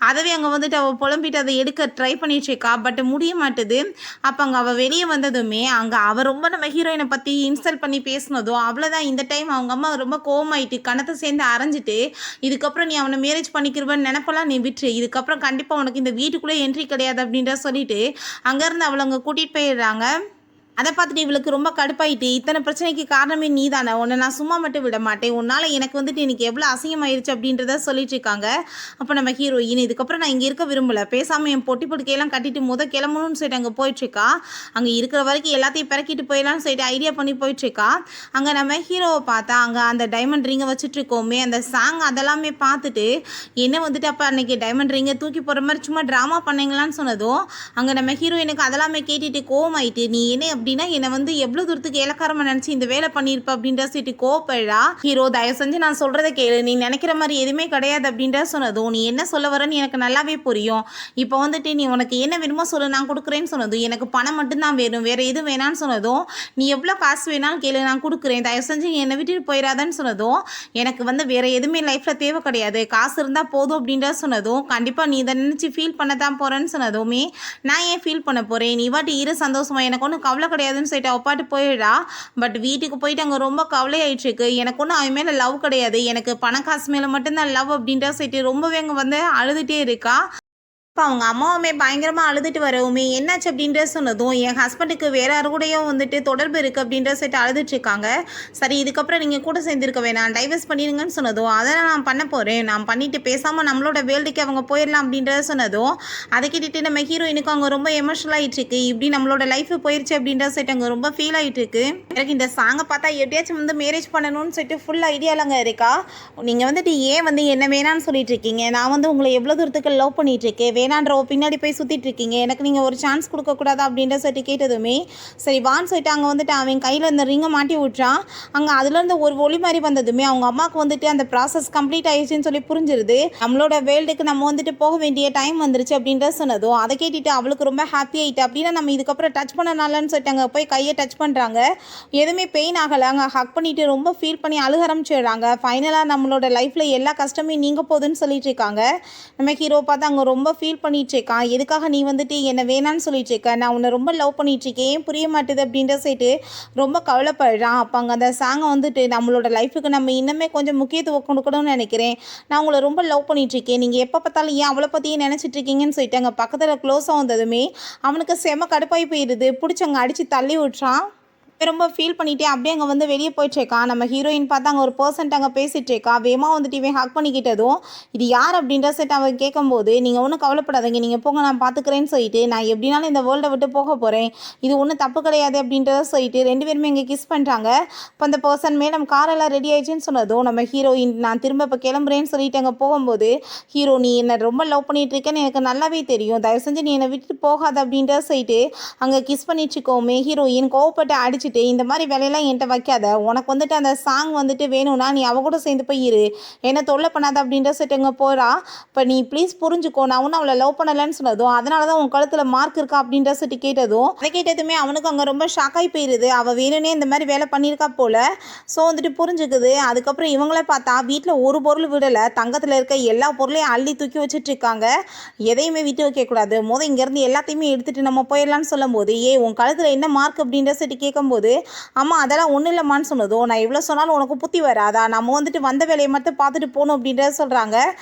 அதவே அங்கே வந்துட்டு அவள் புலம்பிட்டு அதை எடுக்க ட்ரை பண்ணிட்டு இருக்கா. பட் முடிய மாட்டுது. அப்போ அங்கே அவள் வெளியே வந்ததுமே அங்கே அவள் ரொம்ப நம்ம ஹீரோயினை பற்றி இன்சல்ட் பண்ணி பேசினதும் அவ்வளோதான். இந்த டைம் அவங்க அம்மா ரொம்ப கோவமாயிட்டு கணத்தை சேர்ந்து அரைஞ்சிட்டு இதுக்கப்புறம் நீ அவனை மேரேஜ் பண்ணிக்கிறவன்னு நினைப்பெல்லாம் நீ விட்டுரு, இதுக்கப்புறம் கண்டிப்பாக உனக்கு இந்த வீட்டுக்குள்ளே என்ட்ரி கிடையாது அப்படின்ற சொல்லிட்டு அங்கேருந்து அவளை அங்கே கூட்டிகிட்டு போயிடுறாங்க. அதை பார்த்துட்டு இவளுக்கு ரொம்ப கடுப்பாயிட்டு இத்தனை பிரச்சனைக்கு காரணமே நீ தானே, உன்னை நான் சும்மா மட்டும் விட மாட்டேன், உன்னால் எனக்கு வந்துட்டு எனக்கு எவ்வளோ அசிங்கமாயிருச்சு அப்படின்றத சொல்லிட்டு இருக்காங்க. அப்போ நம்ம ஹீரோயின் இதுக்கப்புறம் நான் இங்கே இருக்க விரும்பலை, பேசாமல் என் பொட்டி பொட்டிக்கையெல்லாம் கட்டிட்டு கிளம்பணும்னு சொல்லிட்டு அங்கே போயிட்டுருக்கா. அங்கே இருக்கிற வரைக்கும் எல்லாத்தையும் பிறக்கிட்டு போயிடலான்னு சொல்லிட்டு ஐடியா பண்ணி போயிட்டுருக்கா. அங்கே நம்ம ஹீரோவை பார்த்தா அங்கே அந்த டைமண்ட் ரிங்கை வச்சுட்டு இருக்கோமே அந்த சாங் அதெல்லாமே பார்த்துட்டு என்ன வந்துட்டு அப்போ அன்றைக்கி டைமண்ட் ரிங்கை தூக்கி போகிற மாதிரி சும்மா ட்ராமா பண்ணீங்களான்னு சொன்னதும் அங்கே நம்ம ஹீரோயினுக்கு அதெல்லாமே கேட்டுட்டு கோவமாயிட்டு நீ என்ன அப்படின்னா என்னை வந்து எவ்வளோ தூரத்துக்கு இலக்காரமாக நினச்சி இந்த வேலை பண்ணியிருப்ப அப்படின்ற சீட்டு கோப்பழா. ஹீரோ தயவு செஞ்சு நான் சொல்கிறத கேளு, நீ நினைக்கிற மாதிரி எதுவுமே கிடையாது அப்படின்ற சொன்னதும் நீ என்ன சொல்ல வரன்னு எனக்கு நல்லாவே புரியும். இப்போ வந்துட்டு நீ உனக்கு என்ன வேணுமோ சொல்லு நான் கொடுக்குறேன்னு சொன்னதும் எனக்கு பணம் மட்டும்தான் வேணும், வேறு எதுவும் வேணான்னு சொன்னதும் நீ எவ்வளோ காசு வேணாலும் கேளு நான் கொடுக்குறேன், தயவு செஞ்சு என்னை விட்டுட்டு போயிடாதான்னு சொன்னதும் எனக்கு வந்து வேறு எதுவுமே லைஃப்பில் தேவை கிடையாது, காசு இருந்தால் போதும் அப்படின்ற சொன்னதும் கண்டிப்பாக நீ இதை நினச்சி ஃபீல் பண்ண தான் போகிறேன்னு சொன்னதுமே நான் ஏன் ஃபீல் பண்ண போகிறேன், நீ வாட்டி இரு சந்தோஷமா, எனக்கு ஒன்றும் கவலை கிடையாதுன்னு சொல்லிட்டு அப்பாட்டு போயிடா. பட் வீட்டுக்கு போயிட்டு அங்கே ரொம்ப கவலையாயிட்டுருக்கு. எனக்கு ஒன்றும் அவன் மேலே லவ் கிடையாது, எனக்கு பணம் காசு மேலே மட்டும்தான் லவ் அப்படின்ற சொல்லிட்டு ரொம்பவே அங்கே வந்து அழுதுகிட்டே இருக்கா. இப்போ அவங்க அம்மாவுமே பயங்கரமாக அழுதுட்டு வரவுமே என்னாச்சு அப்படின்ற சொன்னதும் என் ஹஸ்பண்டுக்கு வேறு யாரு கூடயும் வந்துட்டு தொடர்பு இருக்குது அப்படின்ற சொல்லிட்டு அழுதுட்ருக்காங்க. சரி இதுக்கப்புறம் நீங்கள் கூட சேர்ந்துருக்க வேணாம், டைவர்ஸ் பண்ணிடுங்கன்னு சொன்னதும் அதெல்லாம் நான் பண்ண போகிறேன், நான் பண்ணிவிட்டு பேசாமல் நம்மளோட வேல்டுக்கு அவங்க போயிடலாம் அப்படின்றத சொன்னதும் அதை கேட்டுட்டு நம்ம ஹீரோயினுக்கு அவங்க ரொம்ப எமோஷனல் ஆகிட்டுருக்கு. இப்படி நம்மளோட லைஃபு போயிடுச்சு அப்படின்ற சொல்லிட்டு அங்கே ரொம்ப ஃபீல் ஆகிட்டுருக்கு. எனக்கு இந்த சாங்கை பார்த்தா எப்படியாச்சும் வந்து மேரேஜ் பண்ணணும்னு சொல்லிட்டு ஃபுல் ஐடியாலங்க இருக்கா. நீங்கள் வந்துட்டு ஏன் வந்து என்ன வேணான்னு சொல்லிட்டு இருக்கீங்க, நான் வந்து உங்களை எவ்வளோ தூரத்துக்கு லவ் பண்ணிகிட்ருக்கேன், வேணான்றவ பின்னாடி போய் சுற்றிட்டு இருக்கீங்க, எனக்கு நீங்கள் ஒரு சான்ஸ் கொடுக்கக்கூடாதா அப்படின்ற சொல்லிட்டு கேட்டதுமே சரி வான்னு சொல்லிட்டு அங்கே வந்துட்டு அவன் கையில் இந்த ரிங்கை மாட்டி விட்றான். அங்கே அதுலேருந்து ஒரு ஒளி மாதிரி வந்ததுமே அவங்க அம்மாவுக்கு வந்துட்டு அந்த ப்ராசஸ் கம்ப்ளீட் ஆயிடுச்சுன்னு சொல்லி புரிஞ்சிருது. நம்மளோட வேர்ல்டுக்கு நம்ம வந்துட்டு போக வேண்டிய டைம் வந்துருச்சு அப்படின்ற சொன்னதும் அதை கேட்டுட்டு அவளுக்கு ரொம்ப ஹாப்பி ஆகிட்டு. அப்படின்னா நம்ம இதுக்கப்புறம் டச் பண்ணனாலன்னு சொல்லிட்டு அங்கே போய் கையை டச் பண்ணுறாங்க. எதுவுமே பெயின் ஆகலை. அங்கே ஹக் பண்ணிவிட்டு ரொம்ப ஃபீல் பண்ணி அழுக ஆரம்பிச்சிடுறாங்க. ஃபைனலாக நம்மளோட லைஃப்பில் எல்லா கஷ்டமே நீங்க போகுதுன்னு சொல்லிட்டு இருக்காங்க. நம்ம ஹீரோ பார்த்து அங்கே ரொம்ப ஃபீல் பண்ணிட்டு இருக்கான். எதுக்காக நீ வந்துட்டு என்னை வேணான்னு சொல்லிட்டு இருக்க, நான் உன்னை ரொம்ப லவ் பண்ணிட்டு இருக்கேன், ஏன் புரிய மாட்டுது அப்படின்ற சைட்டு ரொம்ப கவலைப்படுறான். அப்போ அங்கே அந்த சாங்கை வந்துட்டு நம்மளோட லைஃபுக்கு நம்ம இன்னுமே கொஞ்சம் முக்கியத்துவம் கொடுக்கணும்னு நினைக்கிறேன், நான் உங்களை ரொம்ப லவ் பண்ணிட்டு இருக்கேன், நீங்கள் எப்போ பார்த்தாலும் ஏன் அவளை பற்றியே நினச்சிட்டு இருக்கீங்கன்னு சொல்லிட்டு அங்கே பக்கத்தில் க்ளோஸாக வந்ததுமே அவனுக்கு செம கடுப்பாகி போயிடுது. பிடிச்சவங்க அடித்து தள்ளி விட்டுறான். ரொம்ப ஃபீல் பண்ணிகிட்டே அப்படியே அங்கே வந்து வெளியே போயிட்டுருக்கான். நம்ம ஹீரோயின் பார்த்தா அங்கே ஒரு பர்சன்ட் அங்கே பேசிகிட்டு இருக்கா. வேகமாக வந்துட்டு இவன் ஹக் பண்ணிக்கிட்டதும் இது யார் அப்படின்ற செட் அவன் கேட்கும்போது நீங்கள் ஒன்றும் கவலைப்படாதீங்க, நீங்கள் போங்க நான் பார்த்துக்கிறேன்னு சொல்லிட்டு நான் எப்படினாலும் இந்த வேர்ல்டை விட்டு போக போகிறேன், இது ஒன்றும் தப்பு கிடையாது அப்படின்றத சொல்லிட்டு 2 பேருமே இங்கே கிஸ் பண்ணுறாங்க. இப்போ அந்த பர்சன் மேடம் காரெல்லாம் ரெடி ஆயிடுச்சுன்னு சொன்னதும் நம்ம ஹீரோயின் நான் திரும்ப இப்போ கிளம்புறேன்னு சொல்லிட்டு அங்கே போகும்போது ஹீரோ நீ என்னை ரொம்ப லவ் பண்ணிட்டு இருக்கேன்னு எனக்கு நல்லாவே தெரியும், தயவு செஞ்சு நீ என்னை விட்டுட்டு போகாத அப்படின்றத சொல்லிட்டு அங்கே கிஸ் பண்ணிச்சுக்கோமே ஹீரோயின் கோவப்பட்டு அடிச்சு இந்த மாதிரி வேலையெல்லாம் என்கிட்ட வைக்காத, உனக்கு வந்துட்டு அந்த சாங் வந்துட்டு வேணும்னா நீ அவ கூட சேர்ந்து போய் இரு, என்ன தொல்லை பண்ணாத அப்படின்ற சொல்லிட்டுங்க போகிறா. இப்போ நீ ப்ளீஸ் புரிஞ்சுக்கோ, நான் ஒன்றும் அவளை லவ் பண்ணலைன்னு சொன்னதும் அதனால தான் உன் கழுத்தில் மார்க் இருக்கா அப்படின்ற சொல்லிட்டு கேட்டதும் அதை கேட்டதுமே அவனுக்கு அங்கே ரொம்ப ஷாக்காகி போயிடுது. அவள் வேணும்னே இந்த மாதிரி வேலை பண்ணியிருக்கா போல். ஸோ வந்துட்டு புரிஞ்சுக்குது. அதுக்கப்புறம் இவங்கள பார்த்தா வீட்டில் ஒரு பொருள் விடலை, தங்கத்தில் இருக்க எல்லா பொருளையும் அள்ளி தூக்கி வச்சுட்டு இருக்காங்க. எதையுமே விட்டு வைக்கக்கூடாது, இங்கேருந்து எல்லாத்தையுமே எடுத்துகிட்டு நம்ம போயிடலான்னு சொல்லும் போது உன் கழுத்தில் என்ன மார்க் அப்படின்ற சொல்லிட்டு கேட்கும்போது அம்மா அதெல்லாம் ஒன்றும் இல்லைம்மான்னு சொன்னதும் நான் எவ்வளோ சொன்னாலும் உனக்கு புத்தி வராதா, நம்ம வந்துட்டு வந்த வேலையை மட்டும் பார்த்துட்டு போகணும் அப்படின்றத சொல்கிறாங்க.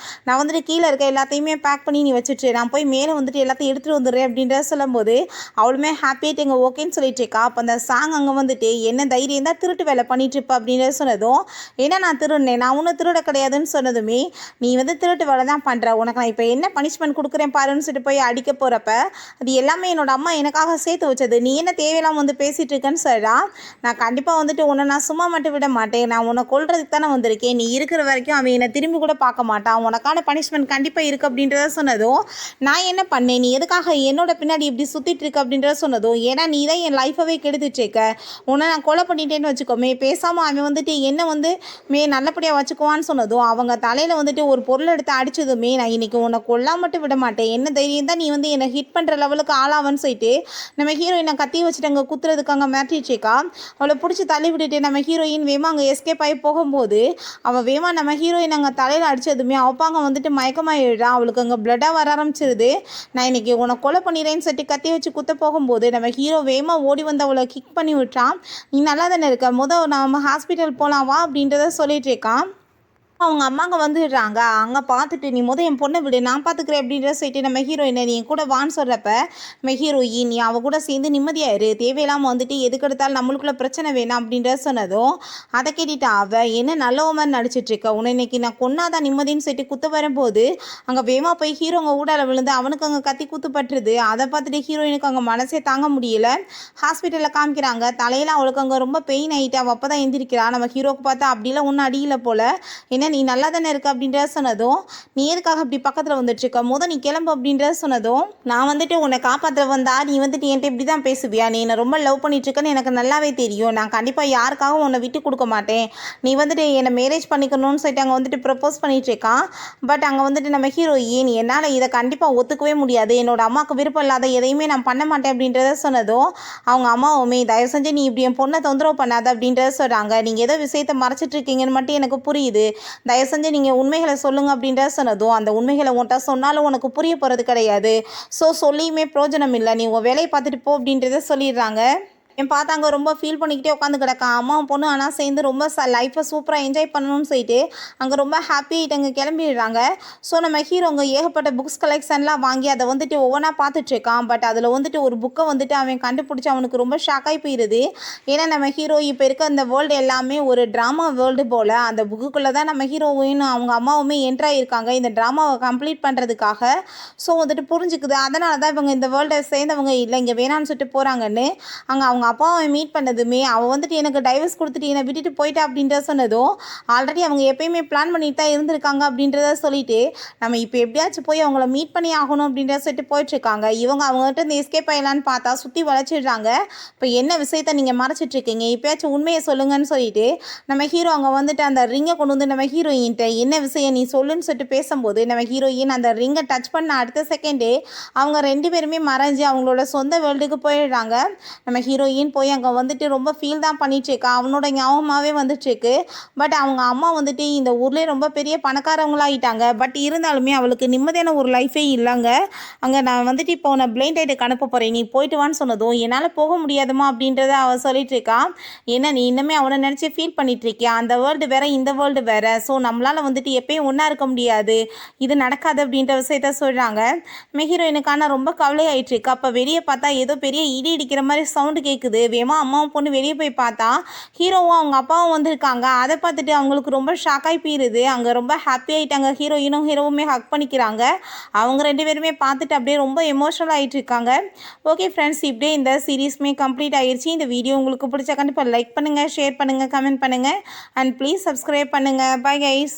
நான் வந்துட்டு கீழே இருக்க எல்லாத்தையுமே பேக் பண்ணி நீ வச்சுட்டு நான் போய் மேலே வந்துட்டு எல்லாத்தையும் எடுத்துகிட்டு வந்துடுறேன் அப்படின்றத சொல்லும்போது அவளுமே ஹாப்பியாகிட்டு எங்கள் ஓகேன்னு சொல்லிட்டு இருக்கா. அப்போ அந்த சாங் அங்கே வந்துட்டு என்ன தைரியம் தான் திருட்டு வேலை பண்ணிட்டு இருப்பா அப்படின்றத சொன்னதும் ஏன்னா நான் திருடினேன், நான் ஒன்றும் திருட கிடையாதுன்னு சொன்னதுமே நீ வந்து திருட்டு வேலை தான் பண்ணுற, உனக்கு நான் இப்போ என்ன பனிஷ்மெண்ட் கொடுக்குறேன் பாருன்னு சொல்லிட்டு போய் அடிக்க போகிறப்ப அது எல்லாமே என்னோட அம்மா எனக்காக சேர்த்து வச்சது, நீ என்ன தேவையில்லாமல் வந்து பேசிகிட்டு இருக்கேன்னு சொல்கிறா. நான் கண்டிப்பாக வந்துட்டு உன்னை நான் சும்மா மட்டும் விட மாட்டேன், நான் உன்னை கொல்றதுக்கு தானே வந்திருக்கேன், நீ இருக்கிற வரைக்கும் அவன் என்னை திரும்பி கூட பார்க்க மாட்டான், உனக்கான பனிஷ்மெண்ட் கண்டிப்பாக இருக்குது அப்படின்றத சொன்னதும் நான் என்ன பண்ணேன், நீ எதுக்காக என்னோட பின்னாடி இப்படி சுற்றிட்டு இருக்க அப்படின்றத சொன்னதும் ஏன்னா நீ தான் என் லைஃபவே கெடுத்துட்டு இருக்க, உன்னை நான் கொலை பண்ணிட்டேன்னு வச்சுக்கோமே, பேசாமல் அவன் வந்துட்டு என்னை வந்து நல்லபடியாக வச்சுக்குவான்னு சொன்னதும் அவங்க தலையில் வந்துட்டு ஒரு பொருள் எடுத்து அடித்ததுமே நான் இன்றைக்கி உன்னை கொல்லாம மட்டும் விட மாட்டேன், என்ன தைரியம் தான் நீ வந்து என்னை ஹிட் பண்ணுற லெவலுக்கு ஆளாவன்னு சொல்லிட்டு நம்ம ஹீரோயினை கத்தி வச்சுட்டு அங்கே குத்துறதுக்கு அங்கே மிரட்டிச்சிருக்கா. அவளை பிடிச்சி தள்ளி விட்டுட்டு நம்ம ஹீரோயின் வேமா அங்கே எஸ்கேப் ஆகி போகும்போது அவள் வேமா நம்ம ஹீரோயின் அங்கே தலையில் அடித்ததுமே அவப்பாங்க வந்துட்டு மயக்கமாயிடுறா. அவளுக்கு அங்கே பிளட்டாக வர ஆரம்பிச்சிருது. நான் இன்றைக்கி உன்னை கொலை பண்ணிடுறேன்னு சொல்லிட்டு கத்தி வச்சு குத்த போகும்போது நம்ம ஹீரோ வேமா ஓடி வந்து அவளை கிக் பண்ணி விட்டுறான். நீ நல்லா தானே இருக்க, நம்ம ஹாஸ்பிட்டல் போகலாம் வா அப்படின்றத சொல்லிட்டு இருக்கான். அவங்க அம்மாங்க வந்துடுறாங்க. அங்கே பார்த்துட்டு நீ என் பொண்ணை விடு நான் பார்த்துக்கிறேன் அப்படின்ற சொல்லிட்டு நம்ம ஹீரோயினை நீ கூட வான்னு சொல்கிறப்ப நம்ம ஹீரோயின் நீ அவள் கூட சேர்ந்து நிம்மதியாயிரு, தேவையில்லாமல் வந்துட்டு எதுக்கெடுத்தாலும் நம்மளுக்குள்ள பிரச்சனை வேணாம் அப்படின்ற சொன்னதும் அதை கேட்டுட்டு அவள் என்ன நல்லவman நடிச்சிட்ருக்க, உன்னை இன்னைக்கு நான் கொன்னாதான் நிம்மதின்னு சொல்லிட்டு குத்த வரும்போது அங்கே வேமா போய் ஹீரோங்க ஊடால விழுந்து அவனுக்கு அங்கே கத்தி குத்துப்பட்டுருது. அதை பார்த்துட்டு ஹீரோயினுக்கு அங்கே மனசே தாங்க முடியல. ஹாஸ்பிட்டலில் காமிக்கிறாங்க. தலையில் அவளுக்கு அங்கே ரொம்ப பெயின் ஆகிட்டு அவள் அப்போ தான் எந்திரிக்கிறா. நம்ம ஹீரோக்கு பார்த்தா அப்படிலாம் ஒன்றும் அடியில போல், என்ன நீ நல்லா தானே இருக்க அப்படின்றத சொன்னதும் நீ எதுக்காக அப்படி பக்கத்தில் வந்துட்டுருக்க, நீ கிளம்பு அப்படின்றத சொன்னதும் நான் வந்துட்டு உன்னை காப்பாற்ற வந்தா நீ வந்துட்டு என்கிட்ட இப்படி தான் பேசுவியா, நீ என்னை ரொம்ப லவ் பண்ணிட்டுருக்கன்னு எனக்கு நல்லாவே தெரியும், நான் கண்டிப்பாக யாருக்காகவும் உன்னை விட்டு கொடுக்க மாட்டேன், நீ வந்துட்டு என்னை மேரேஜ் பண்ணிக்கணும்னு சொல்லிட்டு அங்கே வந்துட்டு ப்ரப்போஸ் பண்ணிகிட்ருக்கான். பட் அங்கே வந்துட்டு நம்ம ஹீரோயின் என்னால் இதை கண்டிப்பாக ஒத்துக்கவே முடியாது, என்னோட அம்மாவுக்கு விருப்பம் இல்லாத எதையுமே நான் பண்ண மாட்டேன் அப்படின்றத சொன்னதும் அவங்க அம்மாவுமே தயவு செஞ்சு நீ இப்படி என் பொண்ணை தொந்தரவு பண்ணாத அப்படின்றத சொல்கிறாங்க. நீங்கள் ஏதோ விஷயத்தை மறைச்சிட்ருக்கீங்கன்னு மட்டும் எனக்கு புரியுது, தயவு செஞ்சு நீங்கள் உண்மைகளை சொல்லுங்கள் அப்படின்ற சொன்னதும் அந்த உண்மைகளை உன்ட்ட சொன்னாலும் உனக்கு புரிய போகிறது கிடையாது, ஸோ சொல்லியுமே பிரயோஜனம் இல்லை, நீ உன் வேலையை பார்த்துட்டு போ அப்படின்றத சொல்லிடுறாங்க. என் பார்த்தாங்க ரொம்ப ஃபீல் பண்ணிக்கிட்டே உட்காந்து கிடக்கான். அம்மாவும் பொண்ணு ஆனால் சேர்ந்து ரொம்ப லைஃப்பை சூப்பராக என்ஜாய் பண்ணணும்னு சொல்லிட்டு அங்கே ரொம்ப ஹாப்பியாகிட்டு அங்கே கிளம்பிடுறாங்க. ஸோ நம்ம ஹீரோங்க ஏகப்பட்ட புக்ஸ் கலெக்ஷன்லாம் வாங்கி அதை வந்துட்டு ஒவ்வொன்றா பார்த்துட்ருக்கான். பட் அதில் வந்துட்டு ஒரு புக்கை வந்துட்டு அவன் கண்டுபிடிச்சி அவனுக்கு ரொம்ப ஷாக்காகி போயிடுது. ஏன்னா நம்ம ஹீரோ இப்போ இருக்க அந்த வேர்ல்டு எல்லாமே ஒரு ட்ராமா வேர்ல்டு போல், அந்த புக்குக்குள்ளே தான் நம்ம ஹீரோவும் அவங்க அம்மாவுமே என்ட்ராயிருக்காங்க இந்த ட்ராமாவை கம்ப்ளீட் பண்ணுறதுக்காக. ஸோ வந்துட்டு புரிஞ்சுக்குது. அதனால தான் இவங்க இந்த வேர்ல்டை சேர்ந்தவங்க இல்லை, இங்கே வேணான்னு சொல்லிட்டு போகிறாங்கன்னு அங்கே அவங்க அவங்க அப்பாவை மீட் பண்ணதுமே அவள் வந்துட்டு எனக்கு டைவர்ஸ் கொடுத்துட்டு என்னை விட்டுட்டு போயிட்டா அப்படின்ற சொன்னதும் ஆல்ரெடி அவங்க எப்பயுமே பிளான் பண்ணிட்டு தான் இருந்திருக்காங்க அப்படின்றத சொல்லிட்டு நம்ம இப்போ எப்படியாச்சும் போய் அவங்கள மீட் பண்ணி ஆகணும் அப்படின்ற சொல்லிட்டு போயிட்டுருக்காங்க. அவங்ககிட்ட இந்த எஸ்கேப் ஆகலான்னு பார்த்தா சுற்றி வளைச்சிடுறாங்க. இப்போ என்ன விஷயத்த நீங்கள் மறைச்சிட்ருக்கீங்க, இப்போயாச்சும் உண்மையை சொல்லுங்கன்னு சொல்லிட்டு நம்ம ஹீரோ அங்கே வந்துட்டு அந்த ரிங்கை கொண்டு வந்து நம்ம ஹீரோயின்கிட்ட என்ன விஷயம் நீ சொல்லுன்னு சொல்லிட்டு பேசும்போது நம்ம ஹீரோயின் அந்த ரிங்கை டச் பண்ண அடுத்த செகண்டே அவங்க 2 பேருமே மறைஞ்சு அவங்களோட சொந்த வேர்ல்டுக்கு போயிடுறாங்க. நம்ம ஹீரோயின் போய் அங்கே வந்துட்டு ரொம்ப ஃபீல் தான் பண்ணிட்டுருக்கா. அவனோட ஞாபகமாகவே வந்துட்டுருக்கு. பட் அவங்க அம்மா வந்துட்டு இந்த ஊர்லேயே ரொம்ப பெரிய பணக்காரவங்களாகிட்டாங்க. பட் இருந்தாலுமே அவளுக்கு நிம்மதியான ஒரு லைஃபே இல்லைங்க. அங்கே நான் வந்துட்டு இப்போ உன்னை பிளைண்ட் ரைடுக்கு அனுப்ப போகிறேன், நீ போயிட்டு வான்னு சொன்னதும் என்னால் போக முடியாதுமா அப்படின்றத அவள் சொல்லிட்டு இருக்கா. ஏன்னா நீ இன்னுமே அவனை நினச்சி ஃபீல் பண்ணிட்டு இருக்கியா, அந்த வேர்ல்டு வேற இந்த வேர்ல்டு வேற, ஸோ நம்மளால் வந்துட்டு எப்பயும் ஒன்றா இருக்க முடியாது, இது நடக்காது அப்படின்ற விஷயத்த சொல்கிறாங்க. ஹீரோயினுக்கான ரொம்ப கவலை ஆயிட்டு இருக்கு. அப்போ வெளியே பார்த்தா ஏதோ பெரிய இடி இடிக்கிற மாதிரி சவுண்டு கேட்குது. வேமா அம்மாவும் பொண்ணு வெளியே போய் பார்த்தா ஹீரோவும் அவங்க அப்பாவும் வந்திருக்காங்க. அதை பார்த்துட்டு அவங்களுக்கு ரொம்ப ஷாக்காகி போயிருது. அங்கே ரொம்ப ஹாப்பி ஆகிட்டாங்க. ஹீரோவுமே ஹக் பண்ணிக்கிறாங்க. அவங்க 2 பேருமே பார்த்துட்டு அப்படியே ரொம்ப எமோஷனல் ஆகிட்டு இருக்காங்க. ஓகே ஃப்ரெண்ட்ஸ், இப்படியே இந்த சீரீஸுமே கம்ப்ளீட் ஆகிடுச்சு. இந்த வீடியோ உங்களுக்கு பிடிச்சா கண்டிப்பாக லைக் பண்ணுங்கள், ஷேர் பண்ணுங்கள், கமெண்ட் பண்ணுங்கள் அண்ட் ப்ளீஸ் சப்ஸ்கிரைப் பண்ணுங்கள். Bye guys.